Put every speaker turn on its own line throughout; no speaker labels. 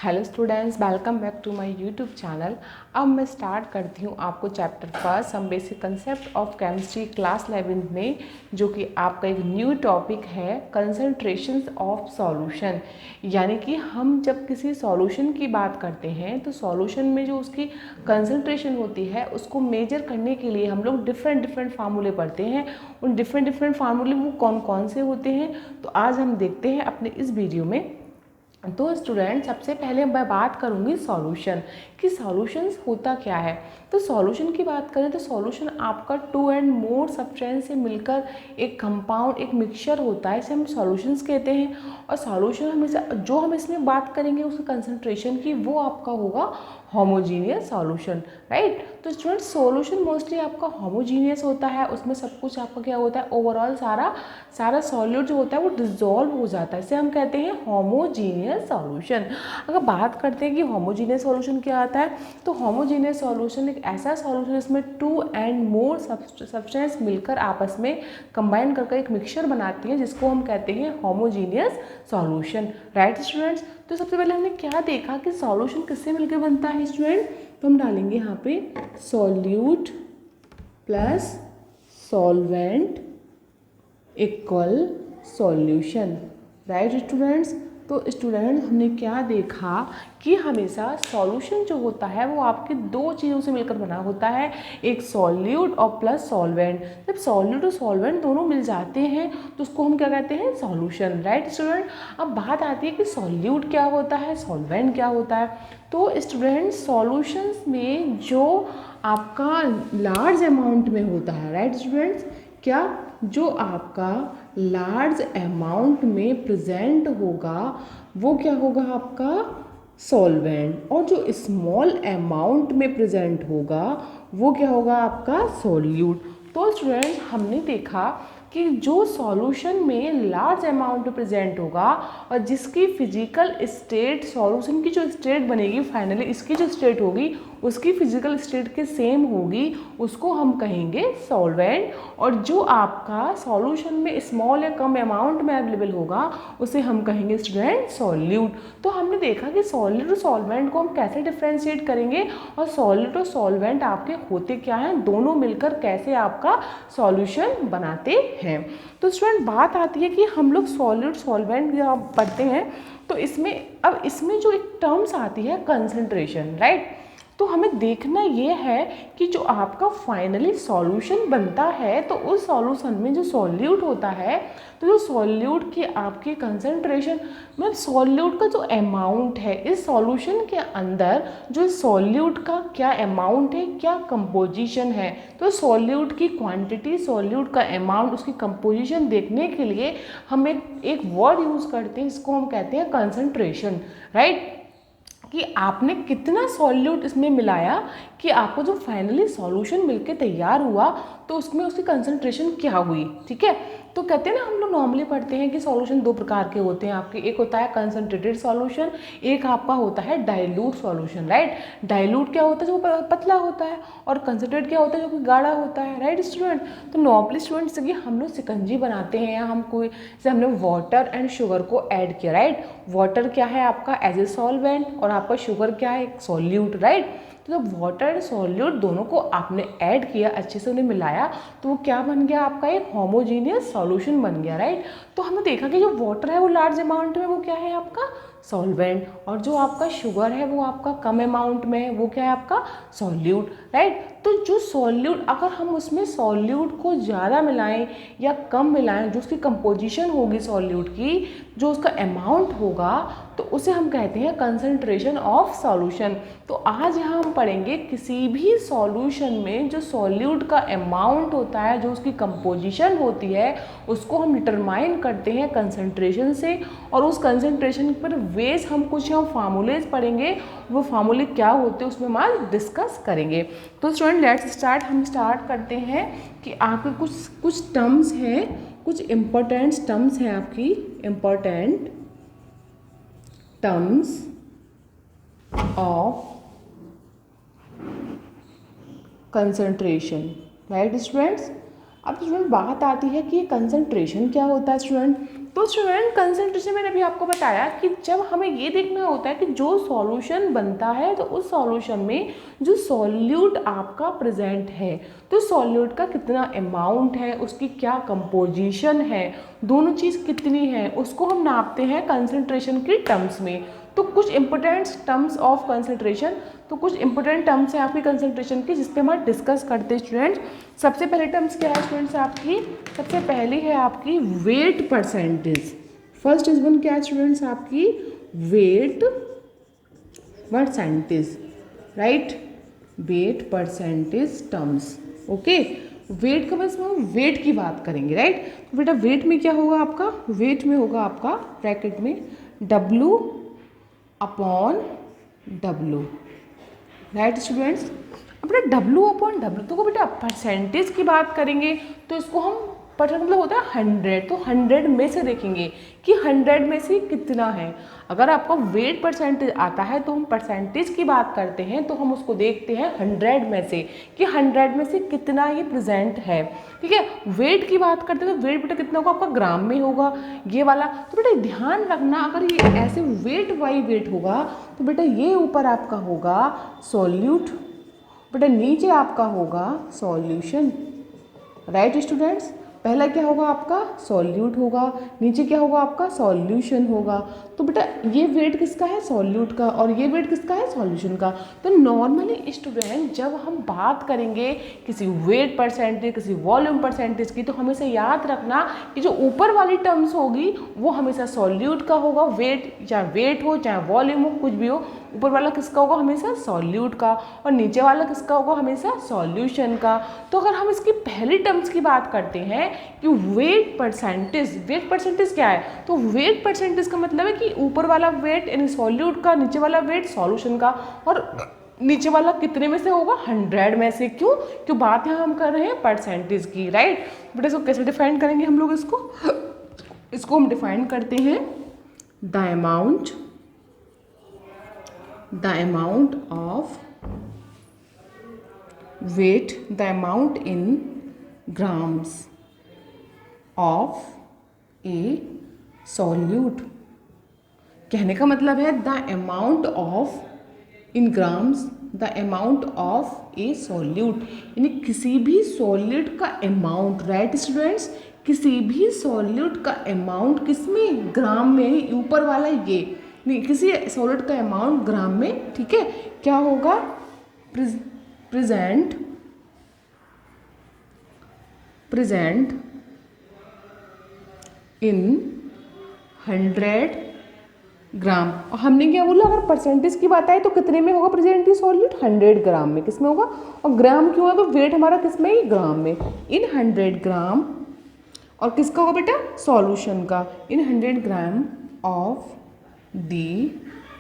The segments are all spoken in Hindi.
Hello students, welcome back to my YouTube channel. अब मैं स्टार्ट करती हूँ आपको chapter first some basic concept of chemistry class 11 में, जो कि आपका एक न्यू टॉपिक है कंसंट्रेशंस ऑफ सॉल्यूशन। यानी कि हम जब किसी सॉल्यूशन की बात करते हैं तो सॉल्यूशन में जो उसकी कंसंट्रेशन होती है उसको मेजर करने के लिए हम लोग डिफरेंट फार्मूले पढ़ते हैं। उन डिफरेंट फार्मूले वो कौन कौन से होते हैं तो आज हम देखते हैं अपने इस वीडियो में। तो स्टूडेंट, सबसे पहले मैं बात करूँगी सॉल्यूशन कि सॉल्यूशंस होता क्या है। तो सॉल्यूशन की बात करें तो सॉल्यूशन आपका टू एंड मोर सब्सटेंस से मिलकर एक कंपाउंड, एक मिक्सचर होता है, इसे हम सॉल्यूशंस कहते हैं। और सॉल्यूशन हमेशा जो हम इसमें बात करेंगे उसकी कंसंट्रेशन की, वो आपका होगा होमोजीनियस सॉल्यूशन, राइट। तो स्टूडेंट, सॉल्यूशन मोस्टली आपका होमोजीनियस होता है, उसमें सब कुछ आपका क्या होता है, ओवरऑल सारा सॉल्यूट जो होता है वो डिसॉल्व हो जाता है, इसे हम कहते हैं होमोजीनियस सॉल्यूशन। अगर बात करते हैं कि होमोजीनियस सॉल्यूशन क्या आता है, तो होमोजीनियस सॉल्यूशन एक ऐसा सॉल्यूशन जिसमें टू एंड मोर सब्सटेंस मिलकर आपस में कंबाइन करके एक मिक्सचर बनाती है, जिसको हम कहते हैं होमोजीनियस सॉल्यूशन, राइट स्टूडेंट्स। तो सबसे पहले हमने क्या देखा कि सॉल्यूशन किससे मिलकर बनता है स्टूडेंट, तो हम डालेंगे यहाँ पे solute plus solvent equal solution, right students. तो स्टूडेंट, हमने क्या देखा कि हमेशा सॉल्यूशन जो होता है वो आपके दो चीज़ों से मिलकर बना होता है, एक सॉल्यूट और प्लस सॉल्वेंट। जब सॉल्यूट और सॉल्वेंट दोनों मिल जाते हैं तो उसको हम क्या कहते हैं, सॉल्यूशन, राइट स्टूडेंट। अब बात आती है कि सॉल्यूट क्या होता है, सॉल्वेंट क्या होता है। तो स्टूडेंट, सॉल्यूशंस में जो आपका लार्ज अमाउंट में होता है, राइट स्टूडेंट्स, क्या जो आपका लार्ज अमाउंट में प्रेजेंट होगा वो क्या होगा, आपका सॉल्वेंट। और जो स्मॉल अमाउंट में प्रेजेंट होगा वो क्या होगा, आपका सॉल्यूट। तो स्टूडेंट, हमने देखा कि जो सॉल्यूशन में लार्ज अमाउंट प्रेजेंट होगा और जिसकी फिजिकल स्टेट, सॉल्यूशन की जो स्टेट बनेगी फाइनली, इसकी जो स्टेट होगी उसकी फिजिकल स्टेट के सेम होगी, उसको हम कहेंगे सॉल्वेंट। और जो आपका सॉल्यूशन में स्मॉल या कम अमाउंट में अवेलेबल होगा उसे हम कहेंगे स्टूडेंट सॉल्यूट। तो हमने देखा कि सॉल्यूट और सॉल्वेंट को हम कैसे डिफ्रेंशिएट करेंगे और सॉल्यूट और सॉल्वेंट आपके होते क्या हैं, दोनों मिलकर कैसे आपका सॉल्यूशन बनाते हैं। तो स्टूडेंट, बात आती है कि हम लोग सॉल्यूट सॉल्वेंट जब पढ़ते हैं तो इसमें जो एक टर्म्स आती है कंसंट्रेशन, राइट। तो हमें देखना ये है कि जो आपका फाइनली सॉल्यूशन बनता है तो उस सॉल्यूशन में जो सॉल्यूट होता है, तो जो सॉल्यूट की आपकी कंसंट्रेशन, मतलब सॉल्यूट का जो अमाउंट है इस सॉल्यूशन के अंदर, जो सॉल्यूट का क्या अमाउंट है, क्या कंपोजिशन है। तो सॉल्यूट की क्वांटिटी, सॉल्यूट का अमाउंट, उसकी कंपोजिशन देखने के लिए हम एक वर्ड यूज़ करते हैं, इसको हम कहते हैं कंसंट्रेशन, राइट। कि आपने कितना सॉल्यूट इसमें मिलाया कि आपको जो फाइनली सॉल्यूशन मिलके तैयार हुआ तो उसमें उसकी कंसंट्रेशन क्या हुई, ठीक है। तो कहते हैं ना, हम लोग नॉर्मली पढ़ते हैं कि सॉल्यूशन दो प्रकार के होते हैं आपके, एक होता है कंसंट्रेटेड सॉल्यूशन, एक आपका होता है डाइल्यूट सॉल्यूशन, राइट। डाइल्यूट क्या होता है, जो पतला होता है, और कंसंट्रेट क्या होता है, जो कि गाढ़ा होता है, राइट स्टूडेंट। तो नॉर्मली स्टूडेंट, जैसे कि हम लोग शिकंजी बनाते हैं या हम कोई, जैसे हमने वाटर एंड शुगर को ऐड किया, राइट। वाटर क्या है आपका एज ए सॉल्वेंट और आपका शुगर क्या है, एक सॉल्यूट, राइट। तो जब वाटर एंड सॉल्यूट दोनों को आपने ऐड किया, अच्छे से उन्हें मिलाया, तो वो क्या बन गया, आपका एक होमोजीनियस सॉल्यूशन बन गया, राइट। तो हमने देखा कि जो वाटर है वो लार्ज अमाउंट में, वो क्या है आपका सॉल्वेंट, और जो आपका शुगर है वो आपका कम अमाउंट में है, वो क्या है आपका सॉल्यूट, राइट। तो जो सॉल्यूट, अगर हम उसमें सॉल्यूट को ज़्यादा मिलाएं या कम मिलाएं, जो उसकी कंपोजिशन होगी सॉल्यूट की, जो उसका अमाउंट होगा, तो उसे हम कहते हैं कंसंट्रेशन ऑफ सॉल्यूशन। तो आज यहाँ हम पढ़ेंगे किसी भी सॉल्यूशन में जो सॉल्यूट का अमाउंट होता है, जो उसकी कंपोजिशन होती है, उसको हम डिटरमाइन करते हैं कंसंट्रेशन से। और उस कंसंट्रेशन पर बेस हम कुछ फार्मूलेज पढ़ेंगे, वो फार्मूले क्या होते हैं उसमें हम आज डिस्कस करेंगे। तो स्टूडेंट, लेट्स स्टार्ट। हम स्टार्ट करते हैं कि आपके कुछ टर्म्स हैं, कुछ इम्पोर्टेंट टर्म्स हैं आपकी, important terms of concentration, right students. अब स्टूडेंट, बात आती है कि कंसंट्रेशन क्या होता है स्टूडेंट। तो स्टूडेंट कंसंट्रेशन मैंने अभी आपको बताया कि जब हमें ये देखना होता है कि जो सॉल्यूशन बनता है तो उस सॉल्यूशन में जो सॉल्यूट आपका प्रेजेंट है तो सॉल्यूट का कितना अमाउंट है, उसकी क्या कंपोजिशन है, दोनों चीज़ कितनी है, उसको हम नापते हैं कंसंट्रेशन की टर्म्स में। तो कुछ इंपॉर्टेंट टर्म्स ऑफ कंसंट्रेशन, तो कुछ इंपॉर्टेंट टर्म्स है आपकी कंसंट्रेशन की जिस पे हम डिस्कस करते हैं स्टूडेंट्स। सबसे पहले टर्म्स क्या है स्टूडेंट्स आपकी, सबसे पहली है आपकी weight percentage. First is one क्या है स्टूडेंट्स आपकी weight percentage, right, weight percentage terms. Okay, weight का बस हम वेट की बात करेंगे, राइट। तो बेटा वेट में क्या होगा आपका, वेट में होगा आपका ब्रैकेट में W upon W, right students. अब बेटा W अपॉन W तो बेटा परसेंटेज की बात करेंगे तो इसको हम परसेंट मतलब होता है 100, तो 100 में से देखेंगे कि 100 में से कितना है। अगर आपका वेट परसेंटेज आता है तो हम परसेंटेज की बात करते हैं तो हम उसको देखते हैं 100 में से कि 100 में से कितना ये प्रेजेंट है, ठीक है। वेट की बात करते हैं तो वेट बेटा कितना होगा आपका, ग्राम में होगा ये वाला। तो बेटा ध्यान रखना अगर ये ऐसे वेट बाई वेट होगा तो बेटा ये ऊपर आपका होगा सॉल्यूट, बेटा नीचे आपका होगा सॉल्यूशन, राइट स्टूडेंट्स। पहला क्या होगा आपका सॉल्यूट होगा, नीचे क्या होगा आपका सॉल्यूशन होगा। तो बेटा ये वेट किसका है, सॉल्यूट का, और ये वेट किसका है, सॉल्यूशन का। तो नॉर्मली स्टूडेंट जब हम बात करेंगे किसी वेट परसेंटेज, किसी वॉल्यूम परसेंटेज की, तो हमेशा याद रखना कि जो ऊपर वाली टर्म्स होगी वो हमेशा सॉल्यूट का होगा। वेट चाहे वेट हो चाहे वॉल्यूम हो कुछ भी हो, ऊपर वाला किसका होगा, हमेशा सॉल्यूट का, और नीचे वाला किसका होगा, हमेशा सॉल्यूशन का। तो अगर हम इसकी पहली टर्म्स की बात करते हैं कि वेट परसेंटेज, वेट परसेंटेज क्या है, तो वेट परसेंटेज का मतलब है कि ऊपर वाला वेट यानी सॉल्यूट का, नीचे वाला वेट सॉल्यूशन का, और नीचे वाला कितने में से होगा, 100 में से। क्यों बात यहाँ हम कर रहे हैं परसेंटेज की, राइट। बेटा इसको कैसे डिफाइन करेंगे हम लोग, इसको हम डिफाइन करते हैं the amount of weight, the amount in grams of a solute। कहने का मतलब है the amount of in grams, the amount of a solute, यानी किसी भी सॉल्यूट का अमाउंट, राइट स्टूडेंट्स, किसी भी सॉल्यूट का अमाउंट किसमें, ग्राम में, ऊपर वाला ये नहीं, किसी सॉल्यूट का अमाउंट ग्राम में, ठीक है, क्या होगा, प्रेजेंट इन 100 ग्राम। और हमने क्या बोला, अगर परसेंटेज की बात आए तो कितने में होगा प्रेजेंट सॉल्यूट, 100 ग्राम में, किसमें होगा, और ग्राम क्यों है तो वेट हमारा किसमें ही, ग्राम में, इन 100 ग्राम। और किसका होगा बेटा, सॉल्यूशन का, इन 100 gram of the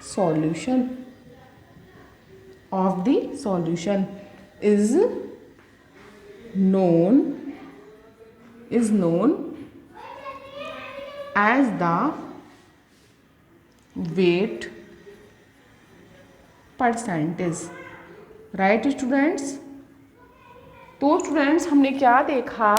solution, of the solution is known as the weight percentage, right students. तो स्टूडेंट्स हमने क्या देखा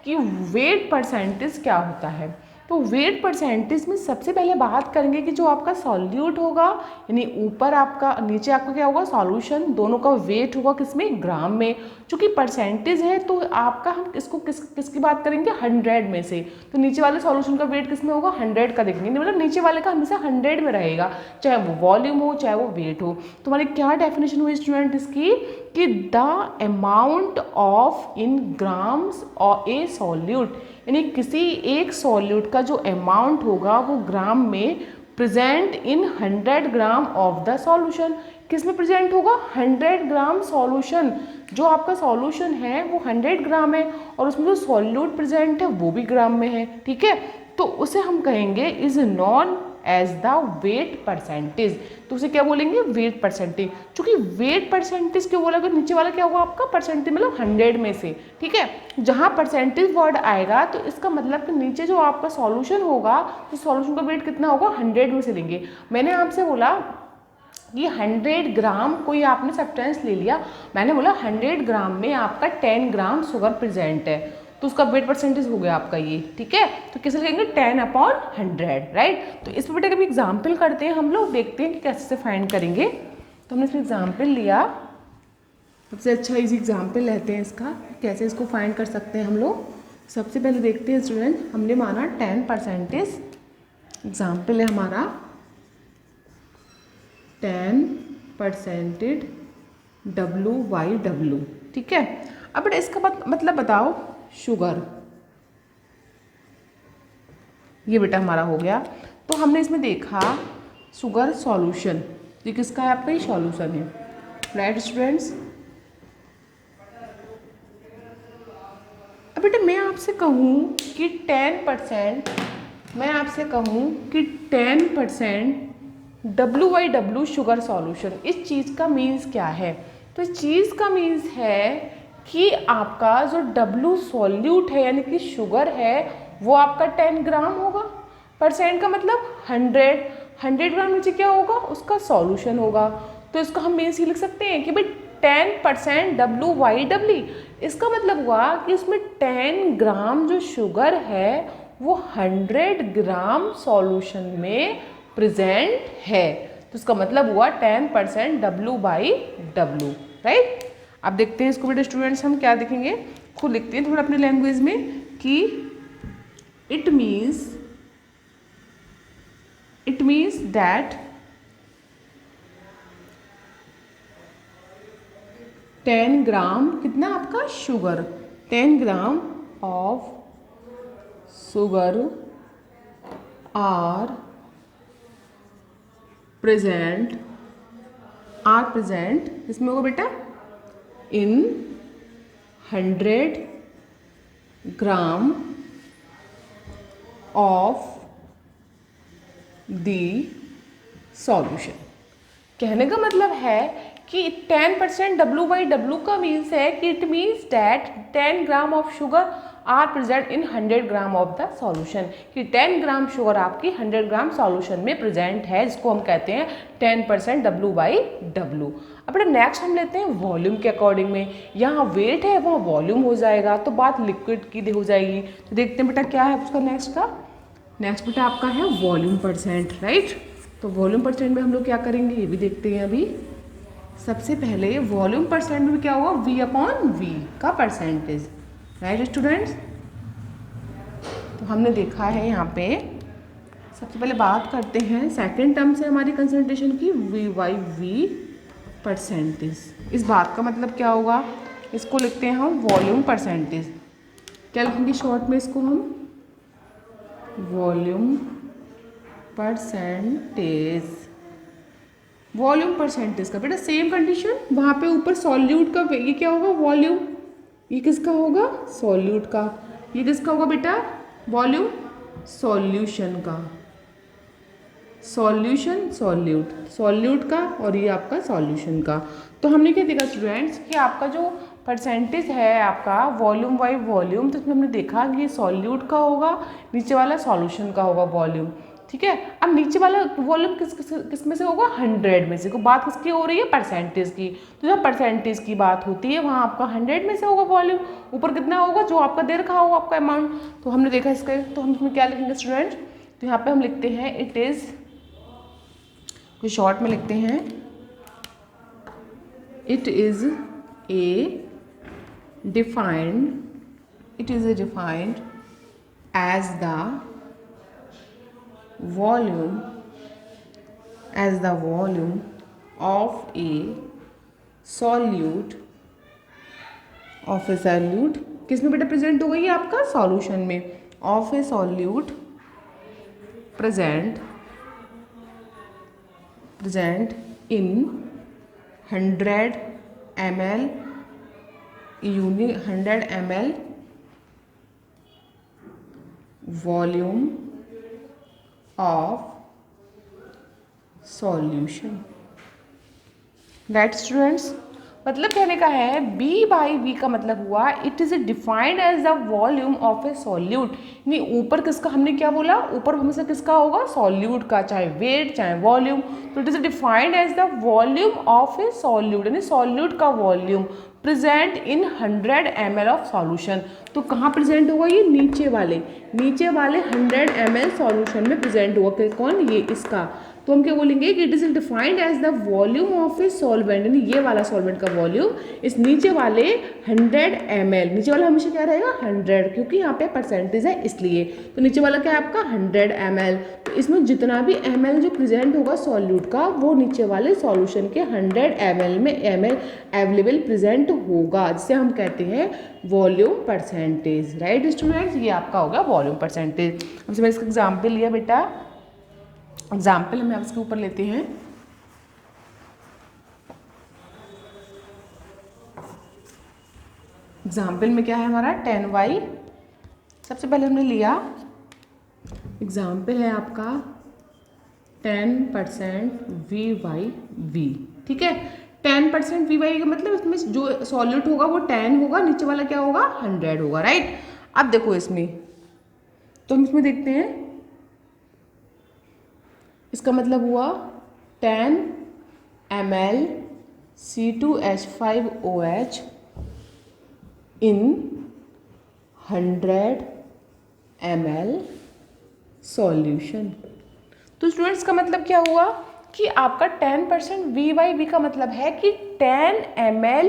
कि वेट परसेंटेज क्या होता है। तो वेट परसेंटेज में सबसे पहले बात करेंगे कि जो आपका सॉल्यूट होगा, यानी ऊपर आपका नीचे आपका क्या होगा सॉल्यूशन, दोनों का वेट होगा किसमें, ग्राम में। चूँकि परसेंटेज है तो आपका हम इसको किसकी बात करेंगे, 100 में से। तो नीचे वाले सॉल्यूशन का वेट किसमें होगा, 100 का देखेंगे, मतलब नीचे वाले का हमेशा 100 में रहेगा, चाहे वो वॉल्यूम हो चाहे वो वेट हो। तो हमारी क्या डेफिनेशन हुई स्टूडेंट इसकी, कि the amount of in grams और ए सॉल्यूट, यानी किसी एक सॉल्यूट का जो अमाउंट होगा वो ग्राम में present in 100 gram of the solution. किस में प्रेजेंट होगा, 100 ग्राम सॉल्यूशन, जो आपका सॉल्यूशन है वो 100 ग्राम है और उसमें जो सॉल्यूट प्रेजेंट है वो भी ग्राम में है, ठीक है। तो उसे हम कहेंगे is known as the weight percentage. तो उसे क्या बोलेंगे, वेट परसेंटेज। चूंकि वेट परसेंटेज क्यों बोला, नीचे वाला क्या होगा आपका परसेंटेज, मतलब 100 में से, ठीक है। जहाँ परसेंटेज वर्ड आएगा तो इसका मतलब कि नीचे जो आपका सॉल्यूशन होगा तो सॉल्यूशन का वेट कितना होगा, 100 में से लेंगे। मैंने आपसे बोला कि 100 ग्राम कोई आपने सब्सटेंस ले लिया, मैंने बोला 100 ग्राम में आपका 10 ग्राम शुगर प्रेजेंट है, तो उसका वेट परसेंटेज हो गया आपका ये, ठीक है। तो कैसे लिखेंगे 10/100, राइट। तो इस पर बेटा कभी एग्जाम्पल करते हैं हम लोग, देखते हैं कि कैसे से फाइंड करेंगे। तो हमने इसमें एग्जाम्पल लिया, सबसे अच्छा इजी एग्जाम्पल लेते हैं इसका, कैसे इसको फाइंड कर सकते हैं हम लोग। सबसे पहले देखते हैं स्टूडेंट, हमने माना 10%, एग्जाम्पल है हमारा 10% WY/W, ठीक है। अब बेटा इसका मतलब बताओ शुगर, ये बेटा हमारा हो गया। तो हमने इसमें देखा शुगर सॉल्यूशन, ये किसका है आपका, ये सॉल्यूशन है, राइट स्टूडेंट्स। अब बेटा मैं आपसे कहूँ कि 10%, मैं आपसे कहूँ कि 10% WY/W शुगर सॉल्यूशन, इस चीज़ का मीन्स क्या है। तो इस चीज़ का मीन्स है कि आपका जो W सॉल्यूट है यानी कि शुगर है वो आपका 10 ग्राम होगा। परसेंट का मतलब 100 ग्राम नीचे क्या होगा, उसका सॉल्यूशन होगा। तो इसको हम मीन्स ये लिख सकते हैं कि भाई 10% WY/W, इसका मतलब हुआ कि उसमें 10 ग्राम जो शुगर है वो 100 ग्राम सॉल्यूशन में प्रेजेंट है। तो इसका मतलब हुआ 10% W/W, राइट। अब देखते हैं इसको बेटा स्टूडेंट्स, हम क्या देखेंगे, खुद लिखते हैं थोड़ा अपनी लैंग्वेज में कि इट मीन्स दैट 10 ग्राम कितना आपका sugar, 10 gram of sugar are present इसमें होगा बेटा in 100 gram of the solution. कहने का मतलब है कि 10% WY/W का मीन्स है कि it means that 10 gram of sugar are present in 100 gram of the solution, कि 10 ग्राम शुगर आपकी 100 ग्राम सॉल्यूशन में प्रेजेंट है, जिसको हम कहते हैं 10% WY/W। अब नेक्स्ट हम लेते हैं वॉल्यूम के अकॉर्डिंग में, यहाँ वेट है वहाँ वॉल्यूम हो जाएगा, तो बात लिक्विड की हो जाएगी। तो देखते हैं बेटा क्या है उसका नेक्स्ट बेटा आपका है वॉल्यूम परसेंट, राइट। तो वॉल्यूम परसेंट में हम लोग क्या करेंगे ये भी देखते हैं अभी। सबसे पहले वॉल्यूम परसेंट में क्या होगा, V/V का परसेंटेज, राइट स्टूडेंट्स। तो हमने देखा है यहाँ पे, सबसे पहले बात करते हैं सेकंड टर्म से हमारी कंसंट्रेशन की, V/V परसेंटेज। इस बात का मतलब क्या होगा, इसको लिखते हैं हम वॉल्यूम परसेंटेज। क्या लिखेंगे शॉर्ट में इसको हम, वॉल्यूम परसेंटेज का बेटा सेम कंडीशन, वहाँ पे ऊपर सॉल्यूट का ये क्या होगा वॉल्यूम, ये किसका होगा सॉल्यूट का, ये किसका होगा बेटा वॉल्यूम सॉल्यूशन का, सॉल्यूट का, और ये आपका सॉल्यूशन का। तो हमने क्या देखा स्टूडेंट्स कि आपका जो परसेंटेज है आपका वॉल्यूम बाई वॉल्यूम, तो इसमें हमने देखा कि ये सॉल्यूट का होगा, नीचे वाला सॉल्यूशन का होगा वॉल्यूम, ठीक है। अब नीचे वाला वॉल्यूम किस में से होगा, 100 में से। को बात किसकी हो रही है, परसेंटेज की। तो जब परसेंटेज की बात होती है वहाँ आपका 100 में से होगा वॉल्यूम, ऊपर कितना होगा जो आपका दे रखा होगा आपका अमाउंट। तो हमने देखा इसका, तो हम इसमें क्या लिखेंगे स्टूडेंट, तो यहाँ पे हम लिखते हैं इट इज़, कोई शॉर्ट में लिखते हैं it is a defined as the volume of a solute किसमें बेटा प्रेजेंट हो गई है आपका सॉल्यूशन में, of a solute present in 100 ml volume of solution. Right students, मतलब कहने का है B बाई V का मतलब हुआ it is defined as the volume of a solute. यानी ऊपर किसका हमने क्या बोला, ऊपर हमेशा किसका होगा, सॉल्यूट का, चाहे वेट चाहे वॉल्यूम। तो it is defined as the volume of a solute, यानी सॉल्यूट का volume present in 100 ml of solution. तो कहाँ प्रेजेंट होगा, ये नीचे वाले 100 ml सॉल्यूशन में प्रेजेंट होगा। कौन, ये इसका। तो हम क्या बोलेंगे कि it is defined as the volume of a solvent, यानी ये वाला सॉल्वेंट का वॉल्यूम इस नीचे वाले 100 ml, नीचे वाला हमेशा क्या रहेगा 100, क्योंकि यहाँ पे परसेंटेज है इसलिए। तो नीचे वाला क्या है आपका 100 ml। तो इसमें जितना भी ml जो प्रेजेंट होगा सॉल्यूट का वो नीचे वाले सॉल्यूशन के 100 ml में ml अवेलेबल प्रेजेंट होगा, जिसे हम कहते हैं वॉल्यूम परसेंटेज। राइट स्टूडेंट्स, ये आपका होगा वॉल्यूम परसेंटेज। अब मैंने इसका एग्जाम्पल लिया बेटा, एग्जाम्पल हम इसके ऊपर लेते हैं। एग्जाम्पल में क्या है हमारा 10y, सबसे पहले हमने लिया एग्जाम्पल है आपका 10% VYV, ठीक है। 10% VY का मतलब इसमें जो सॉल्यूट होगा वो 10 होगा, नीचे वाला क्या होगा 100 होगा, राइट। अब देखो इसमें, तो हम इसमें देखते हैं, इसका मतलब हुआ 10 ml C2H5OH इन 100 ml सॉल्यूशन। तो स्टूडेंट्स का मतलब क्या हुआ कि आपका 10% VYV का मतलब है कि 10 ml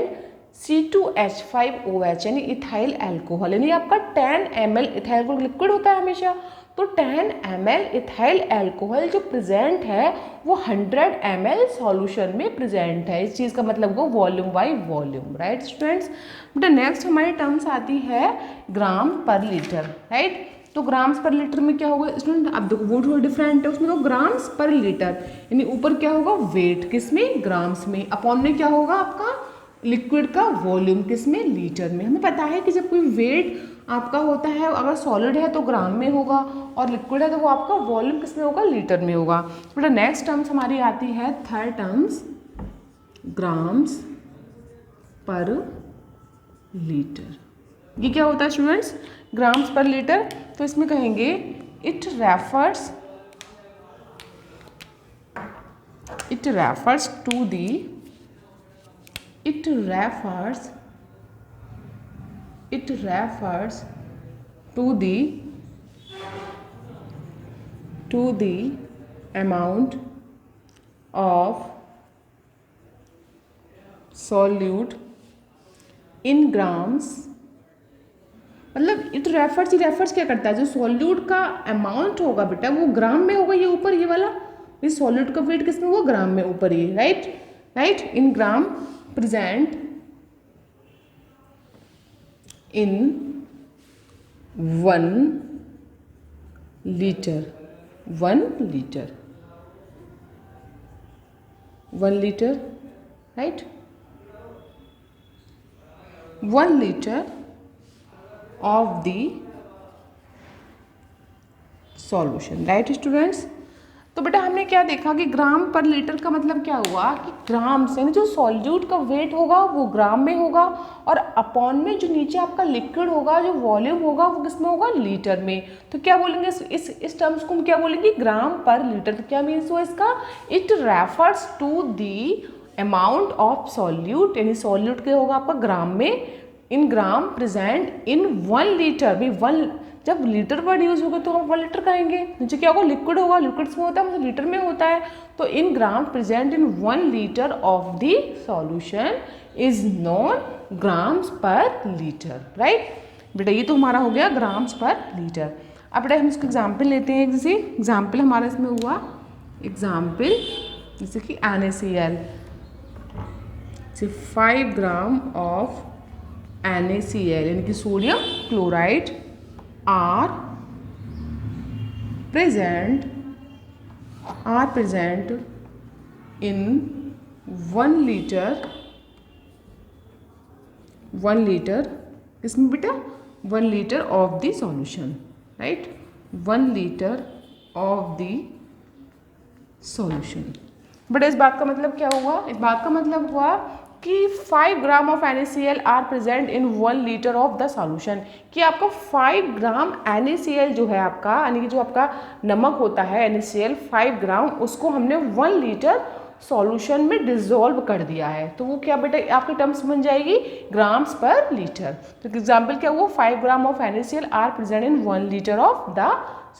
C2H5OH यानी इथाइल अल्कोहल, यानी आपका 10 ml इथाइल अल्कोहल लिक्विड होता है हमेशा, तो 10 ml इथाइल अल्कोहल जो प्रेजेंट है वो 100 ml सॉल्यूशन में प्रेजेंट है। इस चीज़ का मतलब वो volume by volume, right students. बेटा नेक्स्ट हमारी टर्म्स आती है ग्राम पर लीटर, राइट। तो ग्राम्स पर लीटर में क्या होगा स्टूडेंट, अब देखो वो थोड़ा डिफरेंट है, उसमें तो ग्राम्स पर लीटर, यानी ऊपर क्या होगा वेट किसमें, ग्राम्स में, अपॉन में क्या होगा आपका लिक्विड का वॉल्यूम किसमें, लीटर में। हमें पता है कि जब कोई वेट आपका होता है, अगर सॉलिड है तो ग्राम में होगा और लिक्विड है तो वो आपका वॉल्यूम किसमें होगा, लीटर में होगा। बेटा नेक्स्ट टर्म्स हमारी आती है third terms grams per litre. ये क्या होता है स्टूडेंट्स, ग्राम्स पर लीटर। तो इसमें कहेंगे it refers to the it refers to the amount of solute in grams, मतलब इट रेफर्स क्या करता है, जो सॉल्यूट का अमाउंट होगा बेटा वो ग्राम में होगा, ये ऊपर ये वाला, ये सॉल्यूट का वेट किसमें होगा, ग्राम में, ऊपर ये, right in gram present in 1 liter 1 liter, right, 1 liter of the solution, right students। तो बेटा हमने क्या देखा कि ग्राम पर लीटर का मतलब क्या हुआ कि ग्राम से जो सॉल्यूट का वेट होगा वो ग्राम में होगा और अपॉन में जो नीचे आपका लिक्विड होगा जो वॉल्यूम होगा वो किसमें होगा, लीटर में। तो क्या बोलेंगे इस टर्म्स को हम क्या बोलेंगे, ग्राम पर लीटर। तो क्या मीन्स हुआ इसका, it refers to the amount of solute, यानी सॉल्यूट क्या होगा आपका ग्राम में, इन ग्राम प्रेजेंट इन 1 लीटर में। 1 जब लीटर वर्ड यूज होगा तो हम 1 लीटर कहेंगे, नीचे क्या होगा लिक्विड होगा, लिक्विड में होता है मतलब लीटर में होता है। तो in gram present in 1 litre of the solution is known grams per litre, right बेटा। ये तो हमारा हो गया ग्राम्स पर लीटर। अब बेटा हम इसका एग्जाम्पल लेते हैं, जैसे एग्जाम्पल हमारा इसमें हुआ एग्जाम्पल जैसे कि NaCl, 5 ग्राम ऑफ NaCl यानी कि sodium chloride are present in 1 liter इसमें बेटा 1 liter of the solution, right, 1 liter of the solution। But इस बात का मतलब क्या हुआ, इस बात का मतलब हुआ कि 5 gram of NaCl are present in 1 litre of the solution, कि आपका 5 ग्राम NaCl जो है आपका, यानी कि जो आपका नमक होता है NaCl 5 ग्राम, उसको हमने 1 लीटर सॉल्यूशन में डिसॉल्व कर दिया है। तो वो क्या बेटा आपके टर्म्स बन जाएगी ग्राम्स पर लीटर। तो एग्जाम्पल क्या हुआ, 5 gram of NaCl are present in 1 litre of the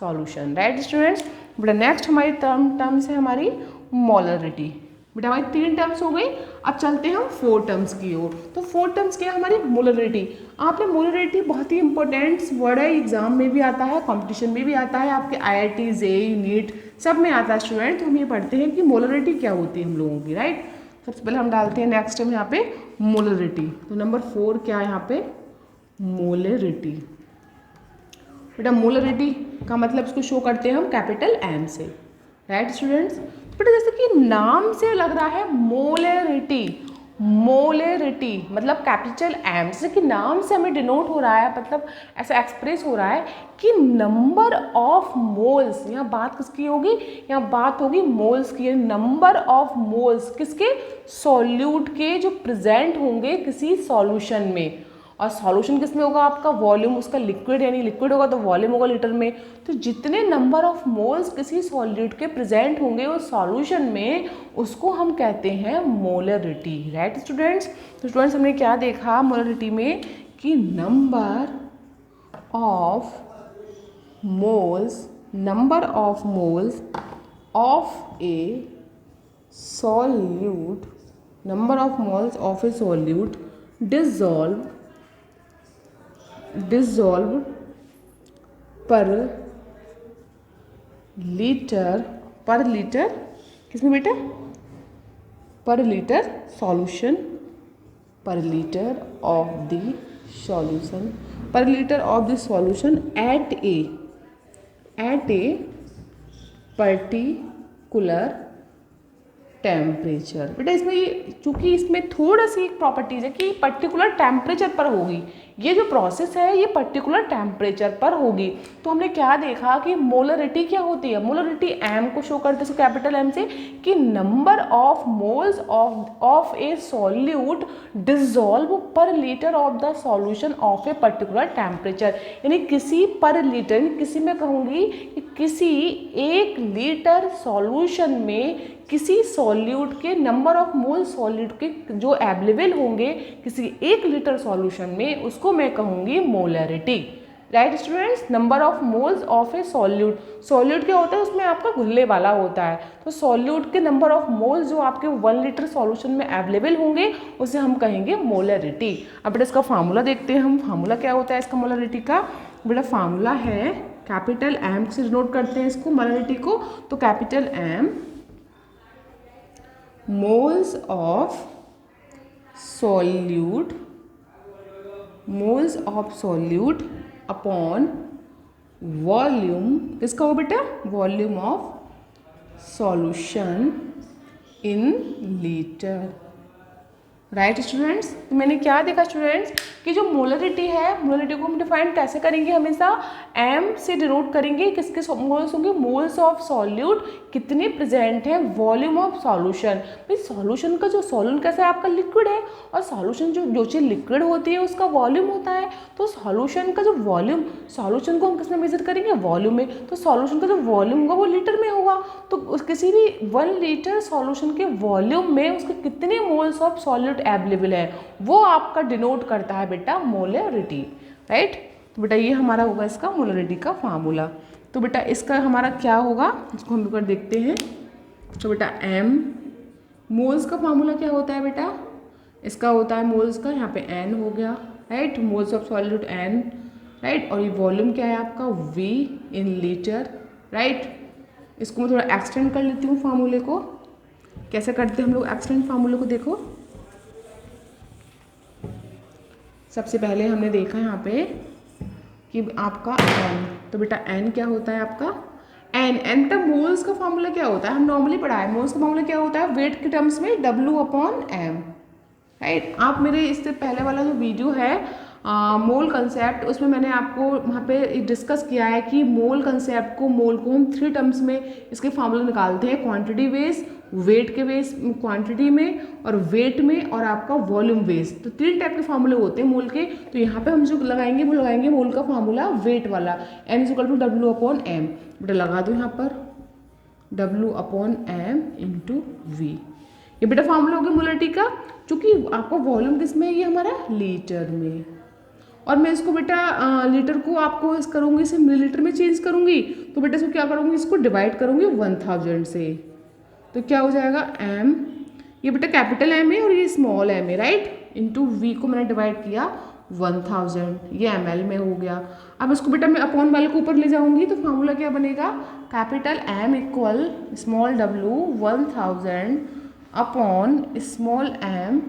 solution. Right students. बेटा नेक्स्ट हमारी टर्म्स है हमारी मोलरिटी। बेटा हमारी 3 टर्म्स हो गई, अब चलते हैं हम 4 टर्म्स की ओर। तो 4 टर्म्स क्या है हमारी मोलरिटी। आपने मोलरिटी बहुत ही इंपॉर्टेंट वर्ड है, एग्जाम में भी आता है, कंपटीशन में भी आता है, आपके IIT JEE नीट सब में आता है स्टूडेंट। तो हम ये पढ़ते हैं कि मोलरिटी क्या होती है हम लोगों की। राइट, सबसे पहले हम डालते हैं नेक्स्ट टाइम यहाँ पे मोलरिटी। तो नंबर 4 क्या है यहाँ पे मोलरिटी। बेटा मोलरिटी का मतलब इसको शो करते हैं हम कैपिटल M से। Right students. बेटा जैसे कि नाम से लग रहा है मोलरिटी, मोलरिटी मतलब कैपिटल M, जैसे कि नाम से हमें डिनोट हो रहा है, मतलब ऐसा एक्सप्रेस हो रहा है कि नंबर ऑफ मोल्स, यहाँ बात किसकी होगी, यहाँ बात होगी मोल्स की। नंबर ऑफ मोल्स किसके, सॉल्यूट के, जो प्रेजेंट होंगे किसी सॉल्यूशन में। और सॉल्यूशन किस में होगा आपका, वॉल्यूम, उसका लिक्विड यानी लिक्विड होगा तो वॉल्यूम होगा लीटर में। तो जितने नंबर ऑफ मोल्स किसी सॉल्यूट के प्रेजेंट होंगे उस सॉल्यूशन में, उसको हम कहते हैं मोलरिटी। Right students. तो स्टूडेंट्स हमने क्या देखा मोलरिटी में कि number of moles of a solute, number of moles of a solute dissolved पर लीटर किसमें बेटा, पर लीटर सॉल्यूशन, पर litre of the solution at A particular temperature. बेटा इसमें ये चूंकि इसमें थोड़ा सी एक प्रॉपर्टीज है कि पर्टिकुलर टेम्परेचर पर होगी, ये जो प्रोसेस है ये पर्टिकुलर टेम्परेचर पर होगी। तो हमने क्या देखा कि मोलरिटी क्या होती है, मोलरिटी M को शो करते हैं कैपिटल M से, कि number of moles of a solute dissolve per litre of the solution of a particular temperature. यानी किसी पर लीटर, किसी में कहूँगी कि किसी 1 लीटर सॉल्यूशन में किसी सॉल्यूट के नंबर ऑफ मोल सॉल्यूट के जो अवेलेबल होंगे किसी 1 लीटर सॉल्यूशन में, उसको मैं कहूँगी molarity. Right students. Number of moles of a solute, solute क्या होता है उसमें आपका घुलने वाला होता है, तो सॉल्यूट के नंबर ऑफ मोल्स जो आपके 1 लीटर सॉल्यूशन में अवेलेबल होंगे उसे हम कहेंगे मोलरिटी। अब बेटा इसका फार्मूला देखते हैं हम, फार्मूला क्या होता है इसका मोलरिटी का। बेटा फार्मूला है कैपिटल M से डिनोट करते हैं इसको मोलरिटी को, तो capital M moles of solute upon volume, किसका हो बेटा, volume of solution in litre. Right students. तो मैंने क्या देखा स्टूडेंट्स कि जो मोलरिटी है, मोलरिटी को हम डिफाइन कैसे करेंगे, हमेशा M से डिनोट करेंगे, किसके मोल्स होंगे, मोल्स ऑफ सॉल्यूट कितने प्रेजेंट हैं, वॉल्यूम ऑफ सॉल्यूशन। भाई सॉल्यूशन का जो सॉल्यूशन कैसा है आपका लिक्विड है, और सॉल्यूशन जो चीज़ लिक्विड होती है उसका वॉल्यूम होता है। तो सॉल्यूशन का जो वॉल्यूम, सॉल्यूशन को हम किस में मेजर करेंगे, वॉल्यूम में। तो सॉल्यूशन का जो वॉल्यूम होगा वो लीटर में होगा, तो किसी भी 1 लीटर सॉल्यूशन के वॉल्यूम में उसके कितने मोल्स ऑफ सॉल्यूट अवेलेबल है वो आपका डिनोट करता है बेटा मोलरिटी। राइट। तो बेटा ये हमारा होगा इसका मोलरिटी का फार्मूला। तो बेटा इसका हमारा क्या होगा, इसको हम ऊपर देखते हैं। तो बेटा M मोल्स का फार्मूला क्या होता है बेटा, इसका होता है मोल्स का, यहाँ पे N हो गया। Right, moles of solute N। Right, और ये वॉल्यूम क्या है आपका V इन लीटर। राइट, इसको मैं थोड़ा एक्सटेंड कर लेती हूँ फार्मूले को। कैसे करते हैं हम लोग एक्सटेंड फार्मूले को, देखो सबसे पहले हमने देखा यहाँ पे कि आपका N, तो बेटा N क्या होता है आपका, N का मोल्स का फार्मूला क्या होता है, हम नॉर्मली पढ़ा है, मोल्स का फार्मूला क्या होता है, वेट के टर्म्स में W/M। राइट, आप मेरे इससे पहले वाला जो वीडियो है मोल कंसेप्ट, उसमें मैंने आपको वहाँ पे डिस्कस किया है कि मोल कंसेप्ट को, मोल को हम 3 टर्म्स में इसके फार्मूला निकालते हैं, क्वांटिटी बेस, वेट के बेस क्वांटिटी में और वेट में और आपका वॉल्यूम बेस, तो 3 टाइप के फार्मूले होते हैं मोल के। तो यहाँ पे हम जो लगाएंगे वो लगाएंगे मोल का फार्मूला वेट वाला, M=W/m। बेटा लगा दो यहाँ पर W/m इंटू वी। ये बेटा फार्मूला हो गया मोलरिटी का, चूँकि आपका वॉल्यूम किस में है, ये हमारा लीटर में, और मैं इसको बेटा लीटर को आपको इस करूँगी इसे मिलीलीटर में चेंज करूँगी। तो बेटा इसको क्या करूँगी, इसको डिवाइड करूँगी 1000 से, तो क्या हो जाएगा m, ये बेटा कैपिटल M है और ये स्मॉल m है, राइट, इंटू वी को मैंने डिवाइड किया 1000, ये ml में हो गया। अब इसको बेटा मैं अपॉन वाले को ऊपर ले जाऊंगी, तो फार्मूला क्या बनेगा, capital M equal small w 1000 upon small m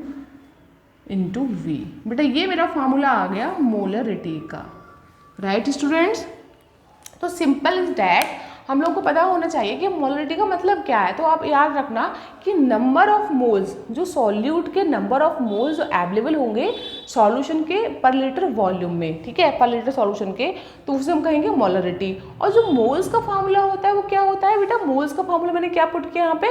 into V. बेटा ये मेरा फार्मूला आ गया मोलरिटी का, राइट स्टूडेंट्स। तो सिंपल इज डैट हम लोग को पता होना चाहिए कि मोलरिटी का मतलब क्या है। तो आप याद रखना कि नंबर ऑफ मोल्स, जो सॉल्यूट के नंबर ऑफ मोल्स जो अवेलेबल होंगे सॉल्यूशन के पर लीटर वॉल्यूम में, ठीक है, पर लीटर सॉल्यूशन के, तो उसे हम कहेंगे मोलरिटी। और जो मोल्स का फार्मूला होता है वो क्या होता है बेटा, मोल्स का फार्मूला मैंने क्या पुट किया यहाँ पे,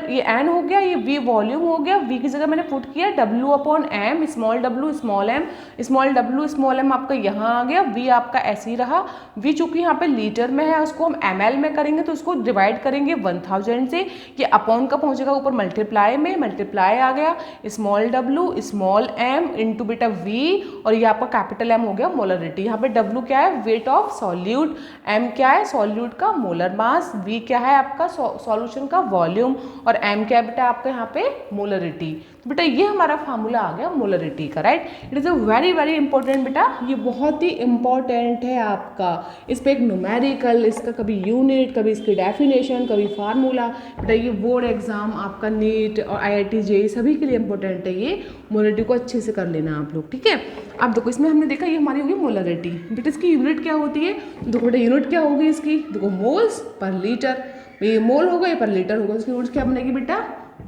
ये n हो गया, ये v वॉल्यूम हो गया, v की जगह मैंने पुट किया W/m, small w small m, small w small m आपका यहाँ आ गया, v आपका ऐसे ही रहा। v चूंकि यहाँ पे लीटर में है, उसको हम ml में करेंगे, तो उसको डिवाइड करेंगे 1000 से, ये अपॉन का पहुंचेगा ऊपर मल्टीप्लाई में, मल्टीप्लाई आ गया small w small m into बेटा v, और ये आपका कैपिटल M हो गया मोलरिटी। यहाँ पे w क्या है, वेट ऑफ सॉल्यूट, m क्या है, सॉल्यूट का मोलर मास, v क्या है आपका सॉल्यूशन का वॉल्यूम, और m क्या है बेटा आपका यहाँ पे मोलरिटी। तो बेटा ये हमारा फार्मूला आ गया मोलरिटी का, right. It is a very very important बेटा, ये बहुत ही इंपॉर्टेंट है आपका। इस पर एक न्यूमेरिकल, इसका कभी यूनिट, कभी इसकी डेफिनेशन, कभी फार्मूला। बेटा ये बोर्ड एग्जाम आपका नीट और IIT JEE सभी के लिए इंपॉर्टेंट है, ये मोलरिटी को अच्छे से कर लेना आप लोग, ठीक है। अब देखो इसमें हमने देखा ये हमारी होगी मोलरिटी। बेटा इसकी यूनिट क्या होती है, देखो बेटा यूनिट क्या होगी इसकी, देखो मोल्स पर लीटर, ये मोल होगा, ये पर लीटर होगा, इसकी यूनिट क्या बनेगी बेटा,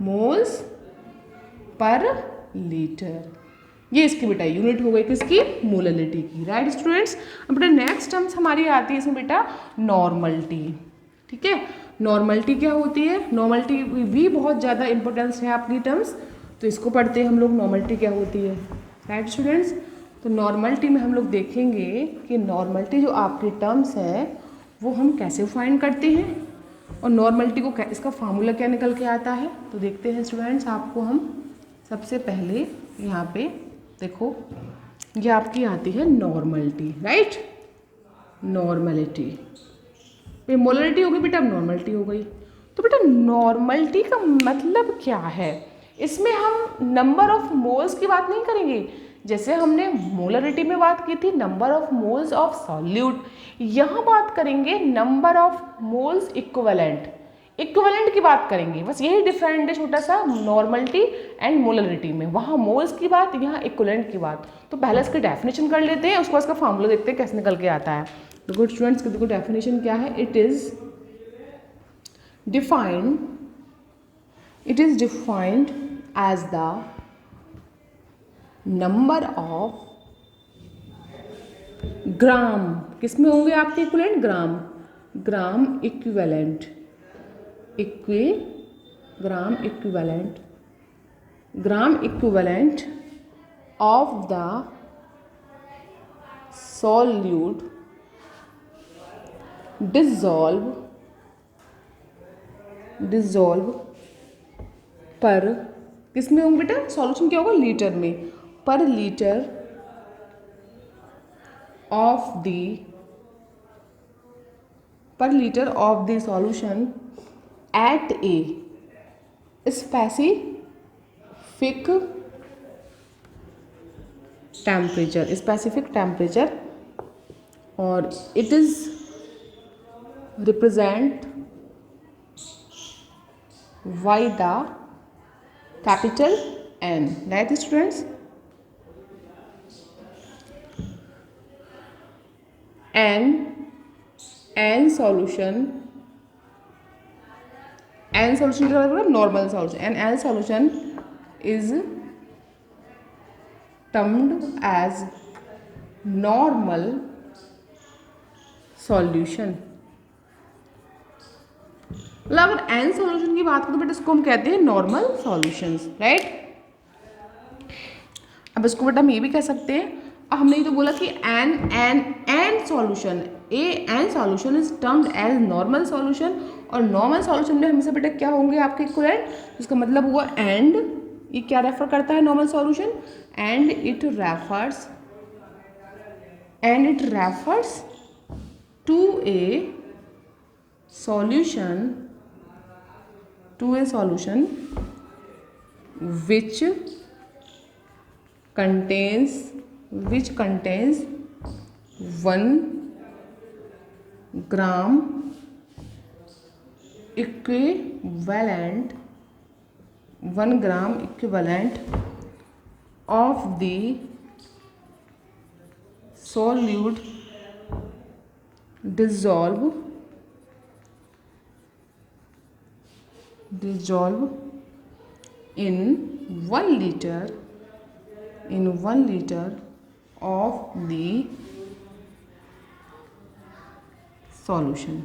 मोल्स पर लीटर। ये इसकी बेटा यूनिट हो गई किसकी, मोलरिटी की, राइट स्टूडेंट्स। अब बेटा नेक्स्ट टर्म्स हमारी आती है इसमें बेटा नॉर्मलिटी, ठीक है। नॉर्मलिटी क्या होती है, नॉर्मलिटी भी बहुत ज़्यादा इंपॉर्टेंस है आपकी टर्म्स, तो इसको पढ़ते हैं हम लोग, नॉर्मलिटी क्या होती है, राइट स्टूडेंट्स। तो नॉर्मलिटी में हम लोग देखेंगे कि नॉर्मलिटी जो आपकी टर्म्स है वो हम कैसे फाइंड करते हैं, और नॉर्मलिटी को इसका फार्मूला क्या निकल के आता है। तो देखते हैं स्टूडेंट्स, आपको हम सबसे पहले यहाँ पे देखो, ये आपकी आती है नॉर्मलिटी, राइट, नॉर्मलिटी, ये मोलरिटी हो गई बेटा, अब नॉर्मलिटी हो गई। तो बेटा नॉर्मलिटी का मतलब क्या है, इसमें हम नंबर ऑफ मोल्स की बात नहीं करेंगे, जैसे हमने मोलरिटी में बात की थी number of moles of solute, यहाँ बात करेंगे number of moles equivalent, equivalent की बात करेंगे, बस यही डिफरेंट है छोटा सा नॉर्मलिटी एंड मोलरिटी में, वहाँ मोल्स की बात, यहाँ इक्विवेलेंट की बात। तो पहले इसकी डेफिनेशन कर लेते हैं, उसको इसका फार्मूला देखते हैं कैसे निकल के आता है। तो गुड स्टूडेंट्स, देखो डेफिनेशन क्या है, it is defined as the number of gram, किसमें होंगे आपके equivalent, gram equivalent, gram equivalent of the solute dissolve per, किसमें होंगे बेटा, सॉल्यूशन क्या होगा, लीटर में, पर litre of the solution at a specific temperature, और it is represent by the capital N, right students, N solution normal solution, and N solution is termed as normal solution, मतलब अगर एन सॉल्यूशन की बात करें तो बेटा इसको हम कहते हैं नॉर्मल सॉल्यूशंस, राइट। अब इसको बेटा हम ये भी कह सकते हैं, अब हमने ये तो बोला कि N solution, N solution is termed as normal solution, और नॉर्मल सॉल्यूशन में हमेशा बेटा क्या होंगे आपके इक्विवेलेंट, इसका मतलब हुआ एंड, ये क्या रेफर करता है normal solution, and it refers to a solution which contains 1 gram equivalent of the solute dissolve in 1 liter of the solution।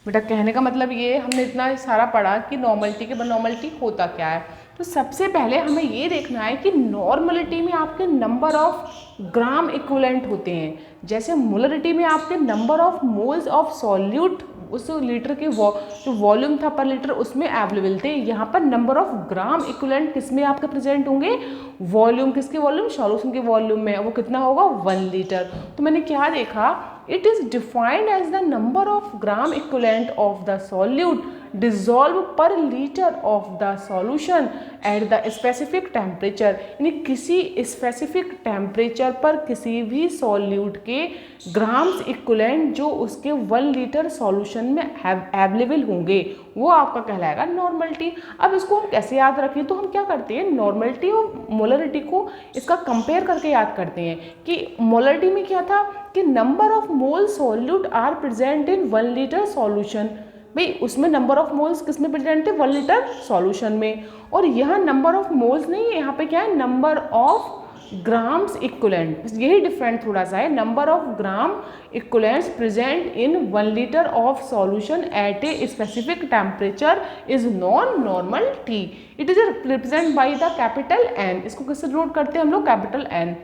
बेटा कहने का मतलब ये, हमने इतना सारा पढ़ा कि नॉर्मलिटी होता क्या है। तो सबसे पहले हमें ये देखना है कि नॉर्मलिटी में आपके नंबर ऑफ ग्राम इक्विवेलेंट होते हैं, जैसे मोलरिटी में आपके number of moles of solute उस लीटर के जो वॉल्यूम था पर लीटर उसमें अवेलेबल थे। यहाँ पर नंबर ऑफ ग्राम इक्विवेलेंट किस में आपके प्रेजेंट होंगे, वॉल्यूम, किसके वॉल्यूम, सॉल्यूशन के वॉल्यूम में, वो कितना होगा 1 लीटर। तो मैंने क्या देखा, it is defined as the number of gram equivalent of the solute dissolve per litre of the solution at the specific temperature, यानी किसी स्पेसिफिक टेम्परेचर पर किसी भी सॉल्यूट के ग्राम्स इक्विवेलेंट जो उसके 1 लीटर सॉल्यूशन में अवेलेबल होंगे वो आपका कहलाएगा नॉर्मलिटी। अब इसको हम कैसे याद रखें, तो हम क्या करते हैं, नॉर्मलिटी और मोलरिटी को इसका कंपेयर करके याद करते हैं कि मोलरिटी में क्या था कि number of mole solute are present in 1 litre solution, भाई उसमें नंबर ऑफ मोल्स किस में प्रेजेंट है, 1 लीटर सॉल्यूशन में। और यहाँ नंबर ऑफ मोल्स नहीं है, यहाँ पे क्या है, नंबर ऑफ ग्राम्स इक्विवेलेंट, यही डिफरेंट थोड़ा सा है। Number of gram equivalents present in 1 litre of solution at a specific temperature is known normal T. It is represent by the capital N, इसको किससे डिनोट करते हैं हम लोग, कैपिटल एन।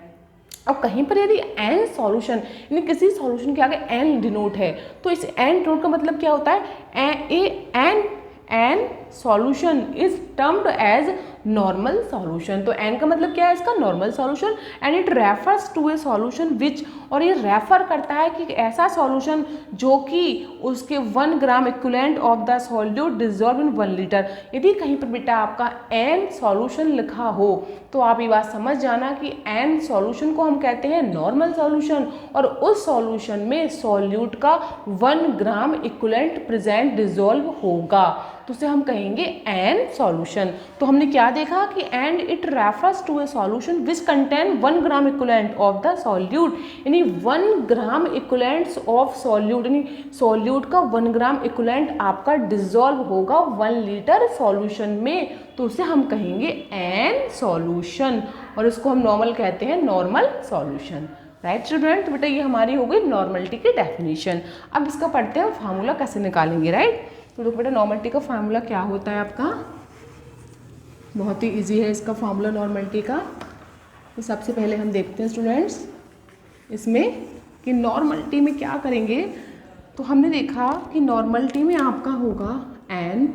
और कहीं पर यदि एन सॉल्यूशन यानी किसी सॉल्यूशन के आगे एन डिनोट है तो इस एन डिनोट का मतलब क्या होता है, N solution is termed as normal solution. तो एन का मतलब क्या है इसका, normal solution, and it refers to a solution which, और ये रेफर करता है कि ऐसा सॉल्यूशन जो कि उसके 1 gram equivalent of the solute dissolve in 1 litre. यदि कहीं पर बेटा आपका एन सॉल्यूशन लिखा हो तो आप ये बात समझ जाना कि एन सॉल्यूशन को हम कहते हैं नॉर्मल सॉल्यूशन, और उस सॉल्यूशन में सॉल्यूट का 1 ग्राम इक्विवेलेंट प्रेजेंट डिजॉल्व होगा, तो उसे हम कहेंगे एन सॉल्यूशन। तो हमने क्या देखा कि and it refers to a solution which contain 1 gram equivalent of the solute, यानी 1 ग्राम इक्विवेलेंट्स ऑफ सॉल्यूट, यानी सॉल्यूट का 1 ग्राम इक्विवेलेंट आपका डिजॉल्व होगा 1 लीटर सॉल्यूशन में, तो उसे हम कहेंगे एन सॉल्यूशन, और इसको हम नॉर्मल कहते हैं नॉर्मल सॉल्यूशन, राइट स्टूडेंट। तो बेटा ये हमारी हो गई नॉर्मलिटी की डेफिनेशन। अब इसका पढ़ते हैं फार्मूला कैसे निकालेंगे, राइट। तो देखो बेटा नॉर्मलिटी का फार्मूला क्या होता है आपका, बहुत ही इजी है इसका फार्मूला नॉर्मलिटी का। तो सबसे पहले हम देखते हैं स्टूडेंट्स इसमें कि नॉर्मलिटी में क्या करेंगे। तो हमने देखा कि नॉर्मलिटी में आपका होगा एन,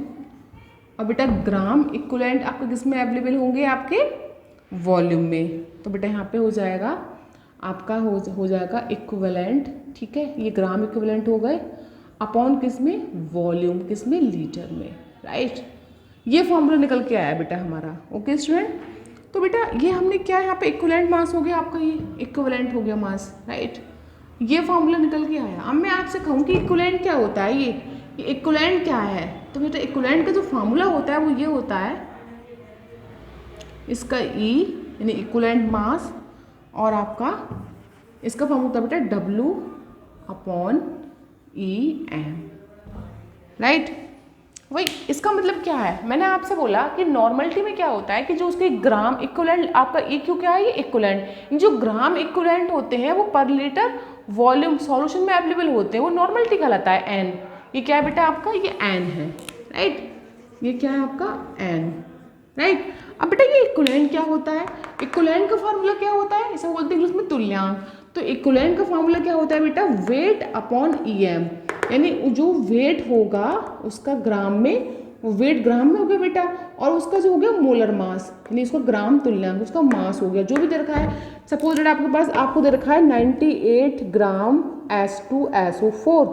और बेटा ग्राम इक्विवेलेंट आपके किस में अवेलेबल होंगे, आपके वॉल्यूम में। तो बेटा यहाँ पे हो जाएगा आपका हो जाएगा इक्विवेलेंट, ठीक है, ये ग्राम इक्विवेलेंट हो गए अपॉन किस में, वॉल्यूम किस में, लीटर में, राइट। ये फॉर्मूला निकल के आया बेटा हमारा, ओके स्टूडेंट। तो बेटा ये हमने क्या यहाँ पे इक्विवेलेंट मास हो गया आपका, ये इक्विवेलेंट हो गया मास, राइट। ये फॉर्मूला निकल के आया। अब मैं आपसे कहूँ कि इक्विवेलेंट क्या होता है, ये इक्विवेलेंट क्या है, तो बेटा इक्विवेलेंट का जो फॉर्मूला होता है वो ये होता है, इसका ई यानी इक्विवेलेंट मास, और आपका इसका फॉर्मूला होता है बेटा W upon E M, right. वही इसका मतलब क्या है, मैंने आपसे बोला कि नॉर्मलिटी में क्या होता है कि जो उसके ग्राम इक्विवेलेंट, आपका ई क्यू क्या है, ये इक्विवेलेंट, जो ग्राम इक्विवेलेंट होते हैं वो पर लीटर वॉल्यूम सॉल्यूशन में अवेलेबल होते हैं, वो नॉर्मलिटी कहलाता है एन। ये क्या है बेटा आपका, ये एन है, राइट, ये क्या है आपका एन, राइट। अब बेटा ये इक्विवेलेंट क्या होता है, इक्विवेलेंट का फार्मूला क्या होता है, इसे बोलते हैं उसमें तुल्यांक। तो इक्विवेलेंट का फार्मूला क्या होता है बेटा, वेट अपॉन ईएम, यानी जो वेट होगा उसका ग्राम में, वो वेट ग्राम में हो गया बेटा, और उसका जो हो गया मोलर मास, यानी इसका ग्राम तुल्यांक, उसका मास हो गया, जो भी दे रखा है। सपोज बेटा आपके पास आपको दे रखा है 98 ग्राम H2SO4,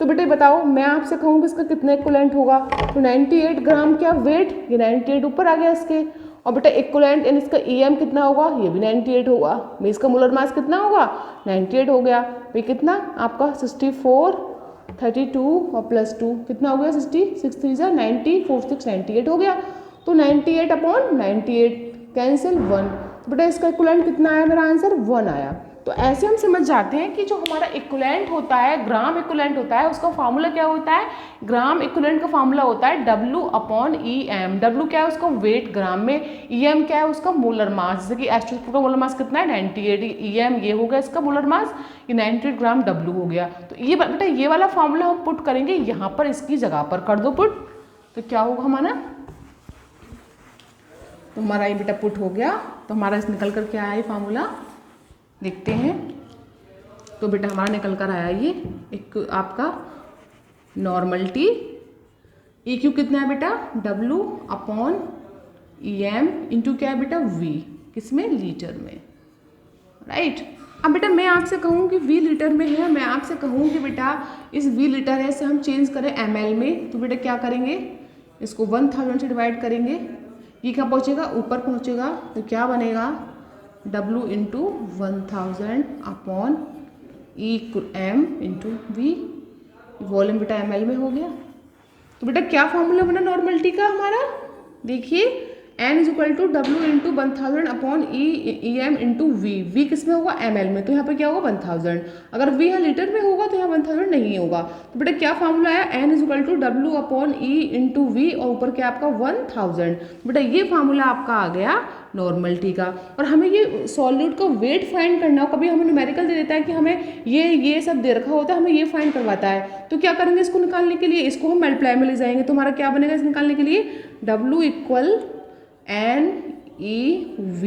तो बेटे बताओ मैं आपसे कहूँ कि इसका कितना इक्विवेलेंट होगा, तो 98 ग्राम क्या वेट, ये 98 ऊपर आ गया इसके, और बेटा इक्विवेलेंट यानी इसका ईएम कितना होगा, ये भी 98 होगा, भाई इसका मोलर मास कितना होगा 98 हो गया, भाई कितना आपका 64 32 और +2 कितना हो गया 60, 6 3 जा 90, 4 6 98 हो गया। तो 98 अपॉन 98 कैंसिल 1, तो बेटा इसका इक्विवेलेंट कितना आया, मेरा आंसर 1 आया। तो ऐसे हम समझ जाते हैं कि जो हमारा इक्विवेलेंट होता है, ग्राम इक्विवेलेंट होता है, उसका फार्मूला क्या होता है, ग्राम इक्विवेलेंट का फार्मूला होता है W अपॉन EM। W क्या है उसका वेट ग्राम में, EM क्या है उसका मोलर मास, जैसे कि H2SO4 का मोलर मास कितना है 98, EM ये हो गया इसका मोलर मास, ये 98 ग्राम W हो गया। तो ये बेटा ये वाला फार्मूला हम पुट करेंगे यहाँ पर, इसकी जगह पर कर दो पुट, तो क्या होगा हमारा, तो हमारा ये बेटा पुट हो गया, तो हमारा इस निकल कर क्या आया ये फार्मूला देखते हैं। तो बेटा हमारा निकल कर आया ये एक आपका नॉर्मल टी, EQ कितना है बेटा W अपॉन EM इंटू क्या है बेटा V, किसमें लीटर में, राइट। अब बेटा मैं आपसे कहूँ कि V लीटर में है, मैं आपसे कहूँ कि बेटा इस V लीटर है से हम चेंज करें ml में, तो बेटा क्या करेंगे, इसको 1000 से डिवाइड करेंगे, ये क्या पहुँचेगा ऊपर पहुँचेगा, तो क्या बनेगा W into 1000 upon EM into V, volume बेटा ml में हो गया। तो बेटा क्या फॉर्मूला बना नॉर्मलिटी का हमारा, देखिए N is equal to W into 1000 upon EM into V किस में होगा ml में, तो यहाँ पे क्या होगा 1000, अगर V यहाँ लीटर में होगा तो यहाँ 1000 नहीं होगा। तो बेटा क्या फॉर्मूला आया, N is equal to W upon E into V और ऊपर क्या आपका 1000, बेटा ये फार्मूला आपका आ गया नॉर्मलिटी का। और हमें ये सॉल्यूट का वेट फाइंड करना हो, कभी हमें न्यूमेरिकल दे देता है कि हमें ये सब दे रखा होता है, हमें ये फाइंड करवाता है, तो क्या करेंगे इसको निकालने के लिए, इसको हम मल्टीप्लाई में ले जाएंगे, तो हमारा क्या बनेगा इस निकालने के लिए, W इक्वल NEV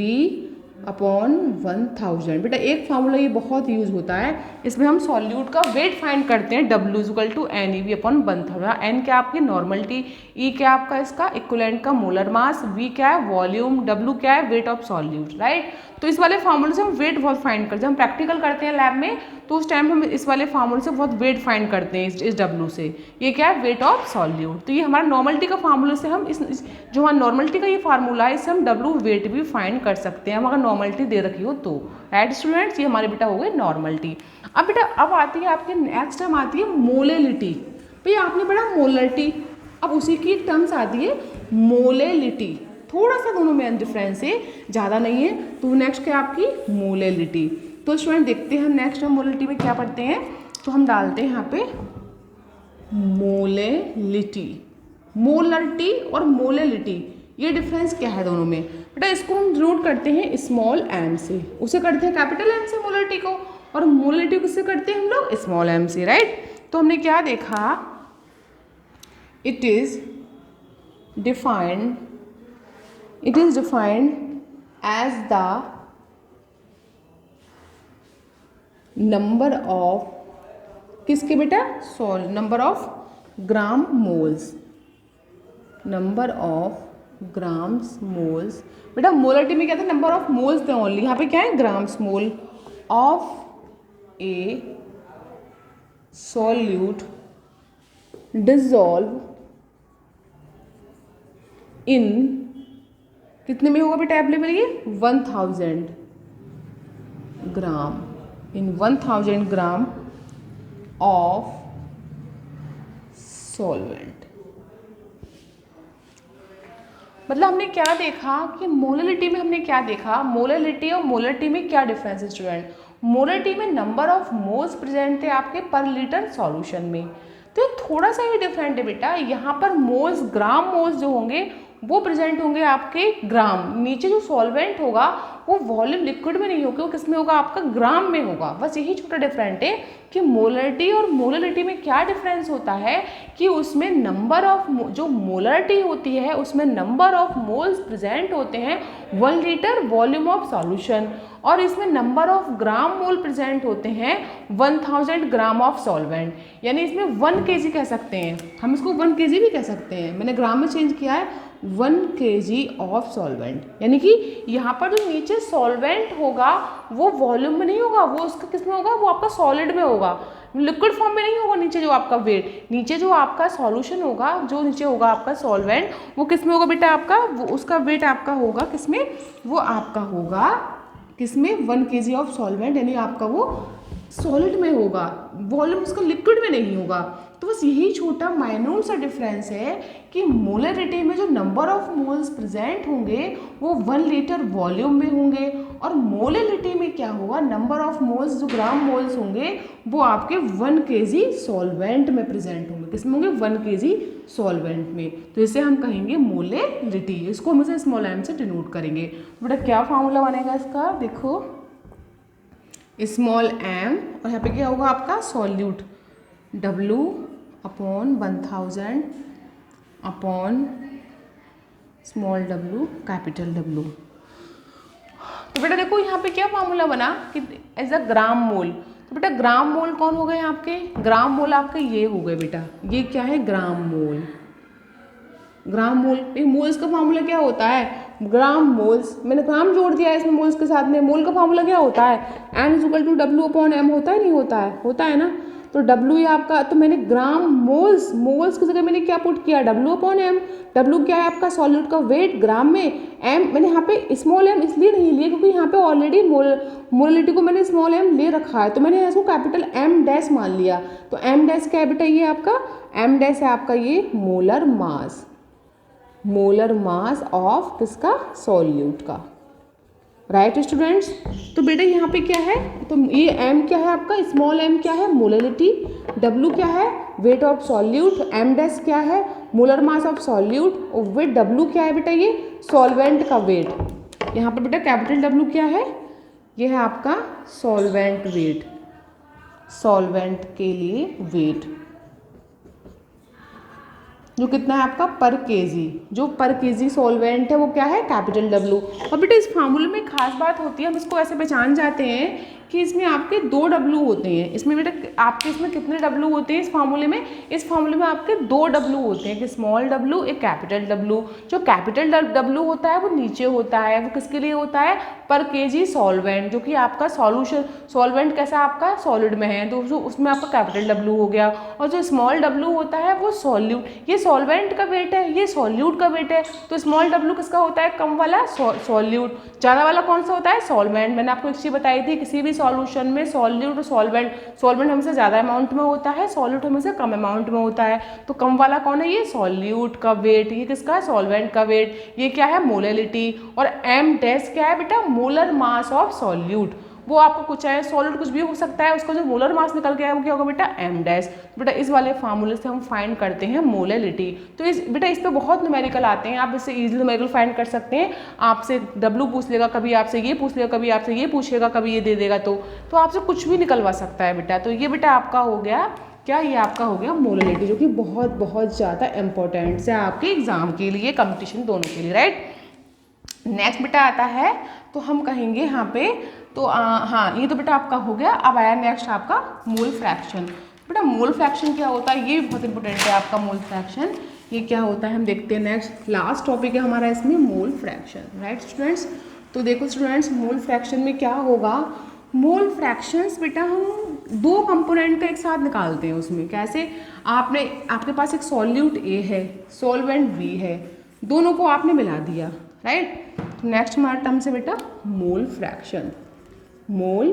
अपॉन 1000। बेटा एक फार्मूला ये बहुत यूज होता है, इसमें हम सॉल्यूट का वेट फाइंड करते हैं, W equal to NEV upon 1000। N क्या आपकी नॉर्मलिटी, E क्या आपका इसका इक्विवेलेंट का मोलर मास, V क्या है वॉल्यूम, W क्या है वेट ऑफ सॉल्यूट, राइट। तो इस वाले फार्मूले से हम वेट बहुत फाइंड करते हैं, हम प्रैक्टिकल करते हैं लैब में, तो उस टाइम हम इस वाले फार्मूले से बहुत वेट फाइंड करते हैं इस W से, ये क्या है वेट ऑफ सॉल्यूट। तो ये हमारा नॉर्मलिटी का फार्मूले से हम इस जो हमारा नॉर्मलिटी का ये फार्मूला है, इससे हम W वेट भी फाइंड कर सकते हैं, हम अगर नॉर्मलिटी दे रखी हो तो, राइट स्टूडेंट्स। ये हमारे बेटा हो गए नॉर्मलिटी। अब बेटा अब आती है आपके नेक्स्ट टर्म आती है मोलेलिटी। भैया आपने पढ़ा मोलरिटी, अब उसी की टर्म्स आती है मोलेलिटी, थोड़ा सा दोनों में डिफरेंस है, ज़्यादा नहीं है। तो नेक्स्ट क्या आपकी मोलेलिटी। तो स्टूडेंट देखते हैं हम नेक्स्ट हम मोलेलिटी में क्या पढ़ते हैं, तो हम डालते हैं यहाँ पे मोलेलिटी, मोलरिटी और मोलेलिटी, ये डिफरेंस क्या है दोनों में। बेटा इसको हम डिनोट करते हैं स्मॉल m से, उसे करते हैं कैपिटल M से मोलरिटी को, और मोलेलिटी को किससे करते हैं हम लोग स्मॉल m से, राइट। तो हमने क्या देखा, it is defined as the number of किसके बेटा number of gram moles, number of grams moles. बेटा मोलरिटी में क्या था, नंबर ऑफ मोल्स थे ओनली, यहाँ पे क्या है grams mole of a solute dissolve in कितने में होगा बेटा अवेलेबल, ये 1000 ग्राम, इन 1000 ग्राम ऑफ सॉल्वेंट। मतलब हमने क्या देखा कि मोलरिटी में हमने क्या देखा, मोलरिटी और मोलरिटी में क्या डिफरेंस है स्टूडेंट। मोलरिटी में नंबर ऑफ मोल्स प्रेजेंट थे आपके पर लीटर सॉल्यूशन में, तो थोड़ा सा ही डिफरेंट है बेटा। यहाँ पर मोल्स ग्राम मोल्स जो होंगे वो प्रेजेंट होंगे आपके ग्राम, नीचे जो सॉल्वेंट होगा वो वॉल्यूम लिक्विड में नहीं होगा, वो किस में होगा, आपका ग्राम में होगा। बस यही छोटा डिफरेंट है कि मोलरिटी और मोलरिटी में क्या डिफरेंस होता है कि उसमें नंबर ऑफ जो मोलरिटी होती है उसमें नंबर ऑफ मोल्स प्रेजेंट होते हैं 1 लीटर वॉल्यूम ऑफ सॉल्यूशन, और इसमें number of gram mole present होते हैं 1000 ग्राम ऑफ सॉल्वेंट। यानी इसमें 1 kg कह सकते हैं, हम इसको 1 kg भी कह सकते हैं, मैंने ग्राम में चेंज किया है, 1 kg ऑफ सॉल्वेंट। यानी कि यहाँ पर जो नीचे सॉल्वेंट होगा वो वॉल्यूम में नहीं होगा, वो उसका किस में होगा, वो आपका सॉलिड में होगा, लिक्विड फॉर्म में नहीं होगा। नीचे जो आपका वेट, नीचे जो आपका सॉल्यूशन होगा, जो नीचे होगा आपका सॉल्वेंट, वो किस में होगा बेटा आपका, वो उसका वेट आपका होगा किस में, वो आपका होगा किसमें, 1 kg ऑफ सॉल्वेंट, यानी आपका वो सॉलिड में होगा, वॉल्यूम उसका लिक्विड में नहीं होगा। तो बस यही छोटा माइन्यूट सा डिफरेंस है कि मोलरिटी में जो नंबर ऑफ मोल्स प्रेजेंट होंगे वो 1 लीटर वॉल्यूम में होंगे, और मोलरिटी में क्या होगा, नंबर ऑफ मोल्स जो ग्राम मोल्स होंगे वो आपके 1 kg सॉल्वेंट में प्रेजेंट होंगे, किसमें होंगे, 1 kg सॉल्वेंट में। तो इसे हम कहेंगे मोलरिटी, इसको हम इसे स्मॉल m से डिनोट करेंगे। तो बेटा क्या फार्मूला बनेगा इसका, देखो स्मॉल m, और यहाँ पे क्या होगा आपका solute W upon 1000 upon small w capital W। तो बेटा देखो यहाँ पे क्या फार्मूला बना कि एज अ ग्राम मोल, तो बेटा ग्राम मोल कौन हो गए आपके, ग्राम मोल आपके ये हो गए बेटा, ये क्या है ग्राम मोल। ग्राम मोल, मोल्स का फार्मूला क्या होता है, ग्राम मोल्स, मैंने ग्राम जोड़ दिया है इसमें मोल्स के साथ में। मोल का फार्मूला क्या होता है, N = W अपॉन M, होता है नहीं होता है, होता है ना। तो W ये आपका, तो मैंने ग्राम मोल्स, मोल्स की जगह मैंने क्या पुट किया, W अपॉन M। W क्या है आपका सॉल्यूट का वेट ग्राम में, M मैंने यहाँ पे स्मॉल m इसलिए नहीं लिया क्योंकि यहाँ पे ऑलरेडी मोलरिटी को मैंने स्मॉल m ले रखा है, तो मैंने इसको कैपिटल M डैश मान लिया। तो M डैश क्या है बेटा, ये आपका M डैश है आपका ये molar mass, molar mass of किसका, सॉल्यूट का, राइट स्टूडेंट्स। तो बेटा यहाँ पे क्या है, तो ये m क्या है आपका, स्मॉल m क्या है, मोलरिटी, W क्या है, weight of solute, M dash क्या है, मोलर मास ऑफ सॉल्यूट, और वेट W क्या है बेटा, ये सॉल्वेंट का वेट। यहाँ पर बेटा कैपिटल W क्या है, ये है आपका सॉल्वेंट वेट, सॉल्वेंट के लिए वेट जो कितना है आपका पर केजी, जो पर केजी सॉल्वेंट है वो क्या है कैपिटल W। और बेटा इस फार्मूले में खास बात होती है, हम इसको ऐसे पहचान जाते हैं कि इसमें आपके 2 W होते हैं। इसमें बेटा आपके इसमें कितने W होते हैं इस फार्मूले में, इस फार्मूले में आपके 2 W होते हैं, कि स्मॉल w एक कैपिटल W। जो कैपिटल W होता है वो नीचे होता है, वो किसके लिए होता है, पर केजी सॉल्वेंट, जो कि आपका सॉल्यूशन, सॉल्वेंट कैसा आपका सॉलिड में है, तो उसमें आपका कैपिटल W हो गया। और जो स्मॉल w होता है वो सॉल्यूट, ये सॉल्वेंट का वेट है, ये सॉल्यूट का वेट है। तो स्मॉल w किसका होता है, कम वाला सॉल्यूट, ज़्यादा वाला कौन सा होता है, सॉल्वेंट। मैंने आपको एक चीज़ बताई थी, किसी भी सॉल्यूशन में सॉल्यूट और सॉल्वेंट हमेशा ज़्यादा अमाउंट में होता है, सॉल्यूट हमेशा कम अमाउंट में होता है। तो कम वाला कौन है, ये सॉल्यूट का वेट, ये किसका सॉल्वेंट का वेट, ये क्या है मोलरिटी। और m डैश क्या है बेटा, मोलर मास ऑफ सॉल्यूट, वो आपको कुछ है सॉलिड कुछ भी हो सकता है, उसका जो मोलर मास निकल के आया वो क्या होगा बेटा m डैश। बेटा इस वाले फार्मूले से हम फाइंड करते हैं मोलरिटी। तो इस बेटा इस पे बहुत न्यूमेरिकल आते हैं, आप इससे इजीली न्यूमेरिकल फाइंड कर सकते हैं। आपसे w पूछ लेगा, कभी आपसे ये पूछ लेगा, कभी आपसे ये पूछेगा, कभी ये दे देगा, तो आपसे कुछ भी निकलवा सकता है बेटा। तो ये बेटा आपका हो गया क्या, ये आपका हो गया मोलरिटी, जो कि बहुत बहुत ज़्यादा इंपॉर्टेंट है आपके एग्जाम के लिए, कंपटीशन दोनों के लिए, राइट। नेक्स्ट बेटा आता है, तो हम कहेंगे यहाँ पे, तो हाँ ये तो बेटा आपका हो गया। अब आया नेक्स्ट आपका मोल फ्रैक्शन। बेटा मोल फ्रैक्शन क्या होता है, ये भी बहुत इंपॉर्टेंट है आपका मोल फ्रैक्शन, ये क्या होता है हम देखते हैं। नेक्स्ट लास्ट टॉपिक है हमारा इसमें मोल फ्रैक्शन, राइट स्टूडेंट्स। तो देखो स्टूडेंट्स मोल फ्रैक्शन में क्या होगा, मोल फ्रैक्शंस बेटा हम 2 कंपोनेंट का एक साथ निकालते हैं। उसमें कैसे, आपके पास एक सॉल्यूट A है, सॉल्वेंट B है, दोनों को आपने मिला दिया, राइट। नेक्स्ट हमारा टर्म से बेटा mole fraction, mole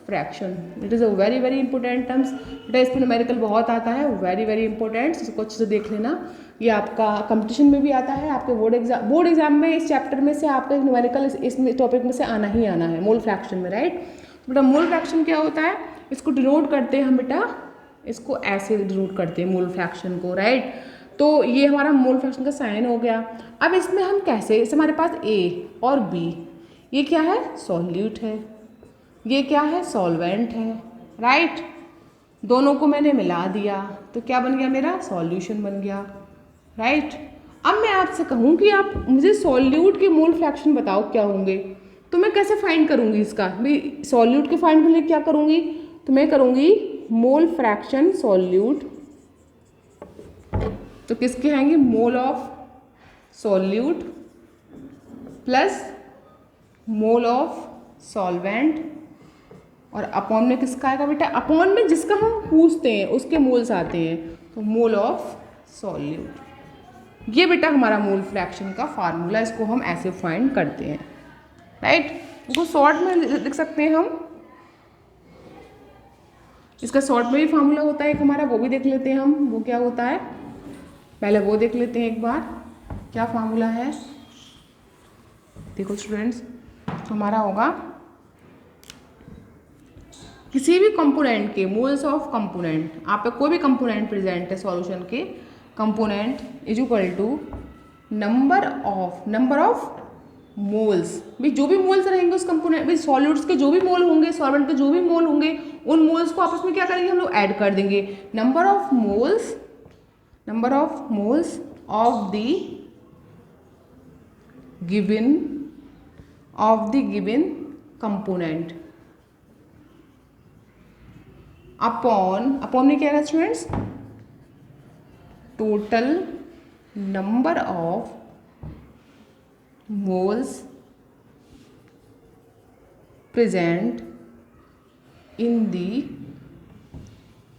fraction, it is a very very important terms बेटा, इस पर न्यूमेरिकल बहुत आता है, वेरी वेरी इंपॉर्टेंट, इसको अच्छे से देख लेना। ये आपका कंपटीशन में भी आता है, आपके बोर्ड एग्जाम में इस चैप्टर में से आपका न्यूमेरिकल इस टॉपिक में से आना ही आना है, मोल फ्रैक्शन में, राइट। बेटा मोल फ्रैक्शन क्या होता है, इसको डिनोट करते हैं हम बेटा, इसको ऐसे डिनोट करते हैं मोल फ्रैक्शन को, राइट। तो ये हमारा मोल फ्रैक्शन का साइन हो गया। अब इसमें हम कैसे, इस हमारे पास A और B, ये क्या है, सॉल्यूट है, ये क्या है, सॉल्वेंट है, राइट। दोनों को मैंने मिला दिया तो क्या बन गया, मेरा सॉल्यूशन बन गया, राइट। अब मैं आपसे कहूँ कि आप मुझे सॉल्यूट के मोल फ्रैक्शन बताओ क्या होंगे, तो मैं कैसे फाइंड करूँगी इसका, भाई सॉल्यूट के फाइंड करने क्या करूँगी, तो मैं करूँगी मोल फ्रैक्शन सॉल्यूट, तो किसके आएंगे, mole of solute plus mole of solvent, और अपॉन में किसका आएगा बेटा, अपॉन में जिसका हम पूछते हैं उसके मोल्स आते हैं, तो मोल ऑफ सॉल्यूट। ये बेटा हमारा मोल फ्रैक्शन का फार्मूला, इसको हम ऐसे फाइंड करते हैं, राइट। इसको शॉर्ट में लिख सकते हैं हम, इसका शॉर्ट में भी फार्मूला होता है एक हमारा, वो भी देख लेते हैं हम, वो क्या होता है, पहले वो देख लेते हैं एक बार, क्या फार्मूला है। देखो स्टूडेंट्स, तो हमारा होगा किसी भी कंपोनेंट के मोल्स ऑफ कंपोनेंट, आप पे कोई भी कंपोनेंट प्रेजेंट है सॉल्यूशन के, component is equal to number of moles, भाई जो भी मोल्स रहेंगे उस कंपोनेंट, भाई सॉल्यूट्स के जो भी मोल होंगे, सॉल्वेंट के जो भी मोल होंगे, उन मोल्स को आपस में क्या करेंगे, हम लोग ऐड कर देंगे, number of moles of the given component upon में क्या है students, total number of moles present in the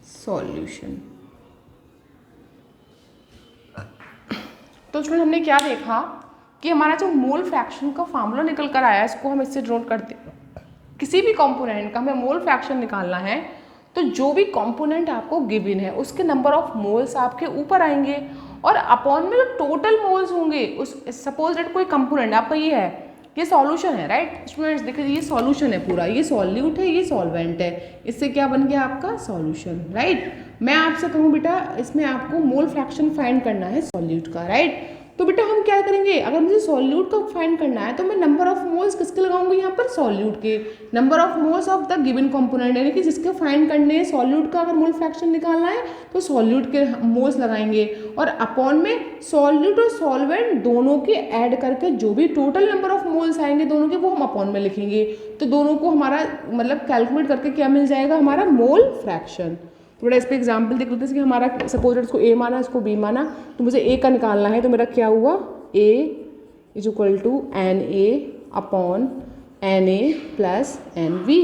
solution. तो स्टूडेंट हमने क्या देखा कि हमारा जो मोल फ्रैक्शन का फार्मूला निकल कर आया, इसको हम इससे नोट करते हैं, किसी भी कंपोनेंट का हमें मोल फ्रैक्शन निकालना है तो जो भी कंपोनेंट आपको गिवन है उसके नंबर ऑफ मोल्स आपके ऊपर आएंगे, और अपॉन में जो टोटल मोल्स होंगे उस, सपोज दैट कोई कंपोनेंट आपका ये है, ये सॉल्यूशन है, राइट स्टूडेंट्स, देखिए ये सॉल्यूशन है पूरा, ये सॉल्यूट है, ये सॉल्वेंट है, इससे क्या बन गया आपका सॉल्यूशन, राइट। मैं आपसे कहूँ बेटा इसमें आपको मोल फ्रैक्शन फाइंड करना है सॉल्यूट का, राइट। तो बेटा हम क्या करेंगे, अगर मुझे सॉल्यूट का फाइंड करना है तो मैं नंबर ऑफ मोल्स किसके लगाऊंगी, यहाँ पर सॉल्यूट के, number of moles of the given component, यानी कि जिसके फाइंड करने हैं सॉल्यूट का, अगर मोल फ्रैक्शन निकालना है तो सॉल्यूट के मोल्स लगाएंगे, और अपॉन में सॉल्यूट और सॉल्वेंट दोनों के ऐड करके जो भी टोटल नंबर ऑफ मोल्स आएंगे दोनों के, वो हम अपॉन में लिखेंगे, तो दोनों को हमारा मतलब कैलकुलेट करके क्या मिल जाएगा, हमारा मोल फ्रैक्शन। थोड़ा इस पर एग्जाम्पल देख लेते हैं कि हमारा सपोज इसको ए माना, इसको बी माना, तो मुझे ए का निकालना है, तो मेरा क्या हुआ, A is equal to N A upon N A plus N B,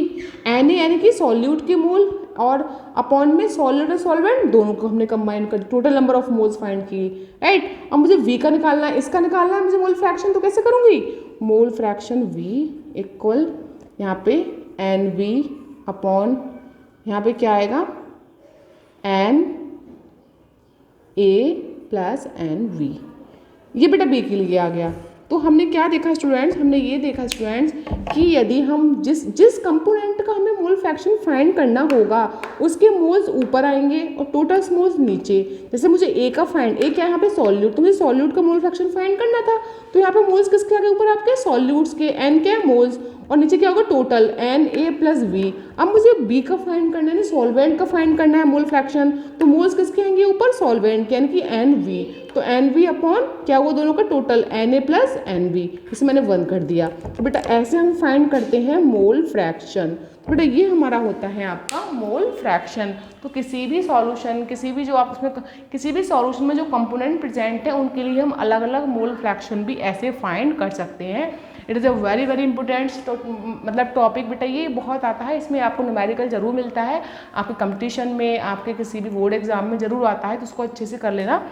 N A यानी कि सॉल्यूट के मोल, और अपॉन में सॉल्यूट और सॉल्वेंट दोनों को हमने कंबाइन कर total number of moles find की, राइट। अब मुझे वी का निकालना है, इसका निकालना है मुझे मोल फ्रैक्शन, तो कैसे करूँगी, मोल फ्रैक्शन वी इक्वल यहाँ पे एन वी अपॉन यहाँ पे क्या आएगा, N A plus N V, ये बेटा बी के लिए आ गया। तो हमने क्या देखा स्टूडेंट्स, हमने ये देखा स्टूडेंट्स कि यदि हम जिस कंपोनेंट का हमें मोल फ्रैक्शन फाइंड करना होगा उसके मोल्स ऊपर आएंगे और टोटल मोल्स नीचे, जैसे मुझे ए का फाइंड, ए क्या है यहाँ पे सॉल्यूट, तो मुझे सॉल्यूट का मोल फ्रैक्शन फाइंड करना था, तो यहाँ पे मोल्स किसके आगे ऊपर आपके सॉल्यूट्स के, एन क्या है मोल्स, और नीचे क्या होगा total N A plus V. अब मुझे बी का फाइंड करना है, सॉल्वेंट का फाइंड करना है मोल फ्रैक्शन, तो मोल्स किसके आएंगे ऊपर सॉल्वेंट के, यानी कि एन वी, तो एन वी अपॉन क्या हुआ दोनों का total N A plus N V, इसे मैंने 1 कर दिया। तो बेटा ऐसे हम फाइंड करते हैं मोल फ्रैक्शन, तो बेटा ये हमारा होता है आपका मोल फ्रैक्शन। तो किसी भी सॉल्यूशन, किसी भी जो आप उसमें किसी भी सॉल्यूशन में जो कंपोनेंट प्रेजेंट है उनके लिए हम अलग अलग मोल फ्रैक्शन भी ऐसे फाइंड कर सकते हैं। It is a very very important मतलब टॉपिक बेटा, ये बहुत आता है, इसमें आपको न्यूमेरिकल जरूर मिलता है, आपके कंपटीशन में, आपके किसी भी बोर्ड एग्जाम में जरूर आता है, तो उसको अच्छे से कर लेना।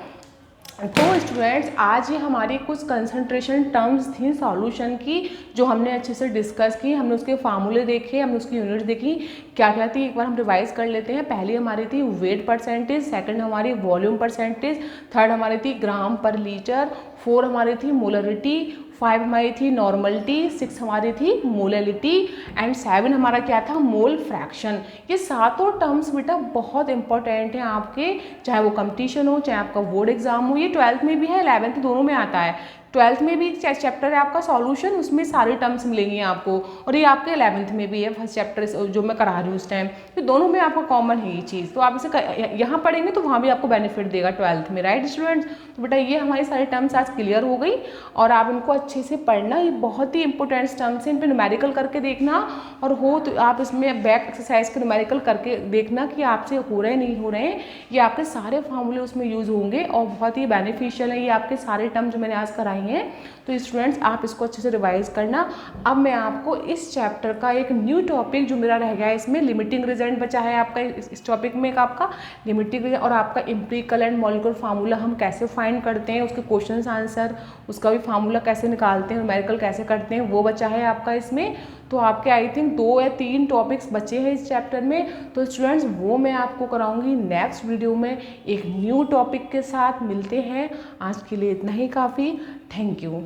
तो स्टूडेंट्स आज ये हमारी कुछ कंसंट्रेशन टर्म्स थी सॉल्यूशन की, जो हमने अच्छे से डिस्कस की, हमने उसके फार्मूले देखे, हमने उसकी यूनिट देखी, क्या क्या थी एक बार हम रिवाइज कर लेते हैं। पहली हमारी थी वेट परसेंटेज, सेकंड हमारी वॉल्यूम परसेंटेज, थर्ड हमारी थी ग्राम पर लीटर, 4 हमारी थी मोलरिटी, 5 हमारी थी नॉर्मलिटी, 6 हमारी थी मोलैलिटी, एंड 7 हमारा क्या था मोल फ्रैक्शन। ये सातों टर्म्स बेटा बहुत इंपॉर्टेंट हैं आपके, चाहे वो कंपटीशन हो, चाहे आपका बोर्ड एग्जाम हो, ये 12th में भी है, 11th दोनों में आता है। 12th में भी एक चैप्टर है आपका सॉल्यूशन, उसमें सारे टर्म्स मिलेंगी आपको, और ये आपके 11th में भी है फर्स्ट चैप्टर जो मैं करा रही हूँ उस टाइम। तो दोनों में आपका कॉमन है ये चीज़, तो आप इसे यहाँ पढ़ेंगे तो वहाँ भी आपको बेनिफिट देगा 12th में, राइट स्टूडेंट्स। तो बेटा ये हमारी सारी टर्म्स आज क्लियर हो गई, और आप इनको अच्छे से पढ़ना, ये बहुत ही इंपॉर्टेंट टर्म्स हैं, इन पर न्यूमेरिकल करके देखना, और हो तो आप इसमें बैक एक्सरसाइज के न्यूमेरिकल करके देखना कि आपसे हो रहे हैं नहीं हो रहे हैं। ये आपके सारे फार्मूले उसमें यूज़ होंगे और बहुत ही बेनिफिशियल है ये आपके सारे टर्म जो मैंने आज कराई हैं। तो स्टूडेंट्स आप इसको अच्छे से रिवाइज करना। अब मैं आपको इस चैप्टर का एक न्यू टॉपिक जो मेरा रह गया है, इसमें लिमिटिंग रिजल्ट बचा है आपका, इस टॉपिक में एक आपका लिमिटिंग रिजल्ट और आपका एम्पिरिकल एंड मॉलिक्यूलर फार्मूला हम कैसे फाइंड करते हैं, उसके क्वेश्चन आंसर, उसका भी फार्मूला कैसे निकालते हैं, न्यूमेरिकल कैसे करते हैं, वो बचा है आपका इसमें। तो आपके आई थिंक 2 या 3 टॉपिक्स बचे हैं इस चैप्टर में। तो स्टूडेंट्स वो मैं आपको कराऊंगी नेक्स्ट वीडियो में एक न्यू टॉपिक के साथ। मिलते हैं, आज के लिए इतना ही काफ़ी। Thank you.